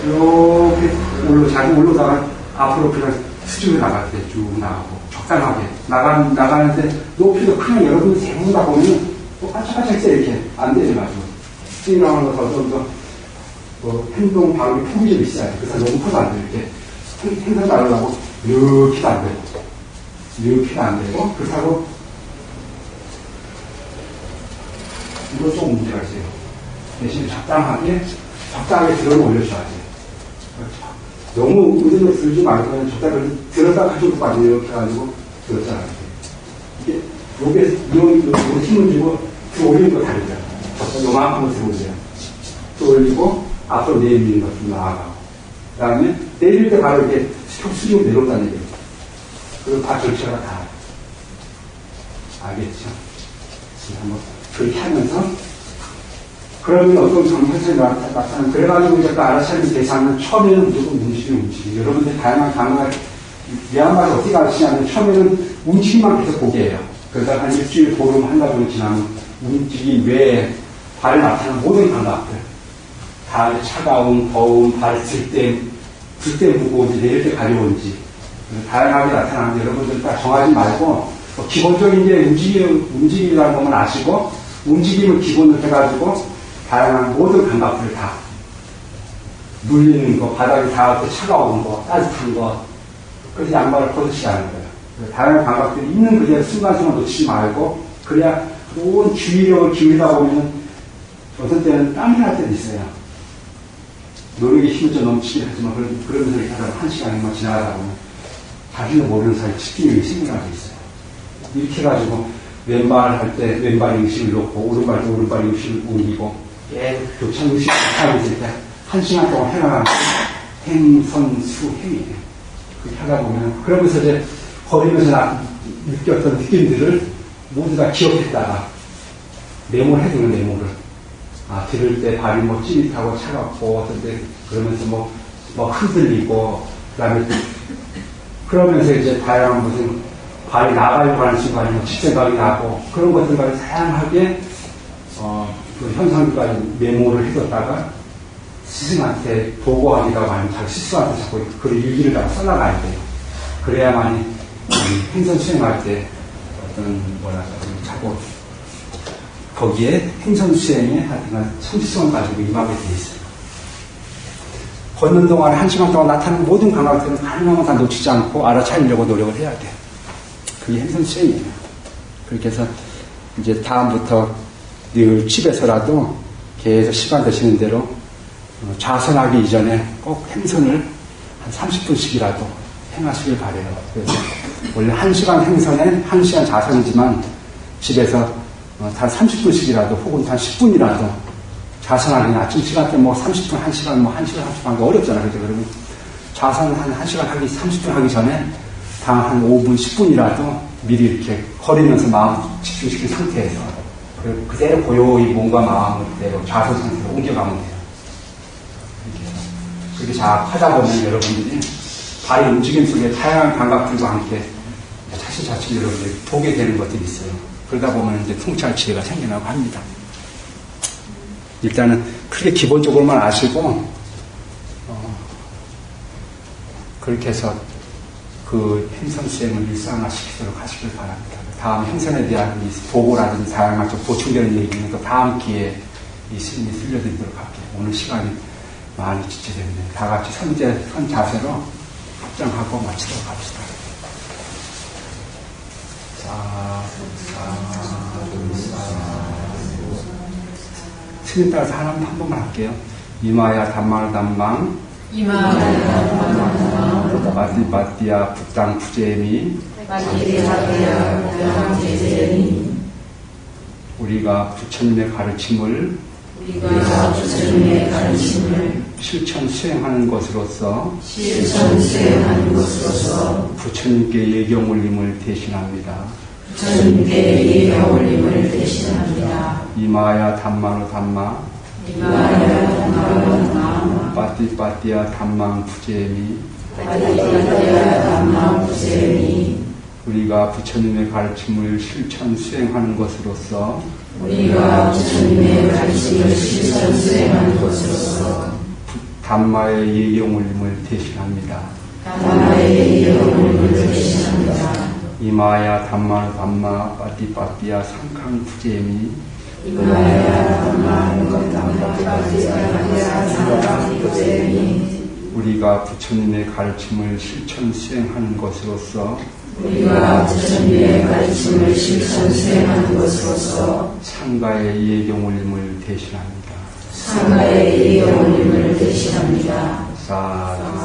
이렇게 자기 올라다가 앞으로 그냥 수직으로 나갈 때 쭉 나가고, 적당하게. 나가는데 높이도 크면 여러분이 대부분 다 보면 또 까짝까짝 있어요, 이렇게. 안 되지, 가지고. 뛰어나가는 거 더 행동 방법이 폭이 좀 있어야 돼. 그래서 너무 커도 안 돼, 이렇게. 행동 나가려고 이렇게도 안 되고, 이렇게도 안 되고, 그렇다고 이거 좀 문제가 있어요. 대신 적당하게 들어 올려줘야 돼요. 너무 의존을 들지 말고, 적당히 들었다가 한쪽으로 빠져, 이렇게 해가지고, 들었잖아요. 이게, 요게 힘을 주고, 들 올리는 거 다르죠. 요만큼을 들어오세요. 들 올리고, 앞으로 내밀는 것 좀 나아가고. 그 다음에, 내릴 때 바로 이렇게 수직으로 내려온다는 얘기예요. 그리고 다 절차가 다. 알겠죠? 한번 그렇게 하면서, 그러면 어떤 정체성이 나타나는, 그래가지고 이제 그 알아차림 대상은 처음에는 무조건 움직이고, 여러분들 다양한 강화가, 미얀마에서 어떻게 가르치냐면, 처음에는 움직임만 계속 보게 해요. 그러다가 한 일주일 보름 한다고 지나면, 움직임 외에 발에 나타나는 모든 감각들, 발 차가움, 더움, 발 들 때 무거운지, 내릴 때 가벼운지, 다양하게 나타나는데, 여러분들 딱 정하지 말고, 기본적인 이제 움직임이라는 것만 아시고, 움직임을 기본으로 해가지고, 다양한 모든 감각들을 다, 눌리는 거, 바닥이 닿을 때 차가운 거, 따뜻한 거, 그래서 양말을 벗으시라는 거예요. 다양한 감각들이 있는 그대로 순간순간 놓치지 말고, 그래야 온 주의력을 기울이다 보면, 어떤 때는 땀이 날 때도 있어요. 노력의 힘을 좀 넘치긴 하지만, 그러면서 이렇게 한 시간이만 지나가다 보면, 자신도 모르는 사이에 집중력이 생겨나고 있어요. 이렇게 해가지고, 왼발 할 때 왼발 의식을 놓고, 오른발 때 오른발 의식을 옮기고, 교차 의식을 하면서 이렇게 한 시간 동안 해나가는 행선수행이에요. 그렇게 하다 보면, 그러면서 이제 걸으면서 느꼈던 느낌들을 모두 다 기억했다가, 메모해두는 메모를. 들을 때 발이 찌릿하고 차갑고, 어떤 때 그러면서 흔들리고, 그 다음에, 그러면서 이제 다양한 무슨 발이 나가려고 하는 순간에 집생각이 나고, 그런 것들까지 다양하게, 그 현상들까지 메모를 해뒀다가, 스승한테 보고하기가 아니면 자기 스승한테 자꾸 그 일기를 다 써나가야 돼요. 그래야만이 행선 수행할 때 어떤 자꾸 거기에 행선 수행에 하여튼 성취성을 가지고 임하게 돼 있어요. 걷는 동안에 1시간 동안 나타나는 모든 감각들은 가능하면 다 놓치지 않고 알아차리려고 노력을 해야 돼요. 그게 행선 수행이에요. 그렇게 해서 이제 다음부터 늘 집에서라도 계속 시간 되시는 대로 좌선하기 이전에 꼭 행선을 한 30분씩이라도 행하시길 바래요. 그래서 원래 1시간 행선에 1시간 좌선이지만 집에서 한 30분씩이라도 혹은 한 10분이라도 좌선하기는 아침 시간 때 30분, 1시간, 1시간 30분 하기 어렵잖아요. 그죠? 그러면 좌선 한 1시간 하기, 30분 하기 전에 한 5분, 10분이라도 미리 이렇게 걸으면서 마음 집중시킨 상태에서 그대로 고요히 몸과 마음을 그대로 좌선 상태로 옮겨가면 돼요. 그렇게 잘 하다 보면 여러분들이 발의 움직임 속에 다양한 감각들과 함께 차츰차츰 여러분들이 보게 되는 것들이 있어요. 그러다 보면 이제 통찰 지혜가 생겨나고 합니다. 일단은 크게 기본적으로만 아시고, 그렇게 해서 그 행선 수행을 일상화시키도록 하시길 바랍니다. 다음 행선에 대한 이 보고라든지 다양한 좀 보충되는 얘기는 또 다음 기회에 이 스님이 들려드리도록 할게요. 오늘 시간이 많이 지체됐네요. 다 같이 선 자세로 합장하고 마치도록 합시다. 스님 따라서 하나만 한 번만 할게요. 이마야 담말 담망 마디바디야 북당 부제미 우리가 부처님의 가르침을 실천 수행하는 것으로서 부처님께 예경 올림을 대신합니다. 이마야 담마로 담마 빠띠빠띠야 담망 부제미 우리가 부처님의 가르침을 실천 수행하는 것으로서 담마의 예경 올림을 대신합니다. 이마야 담마로 담마 빠띠빠띠야 상캉 부제미 우리가 부처님의 가르침을 실천 수행하는 것으로서 상가의 예경 올림을 대신합니다. 사두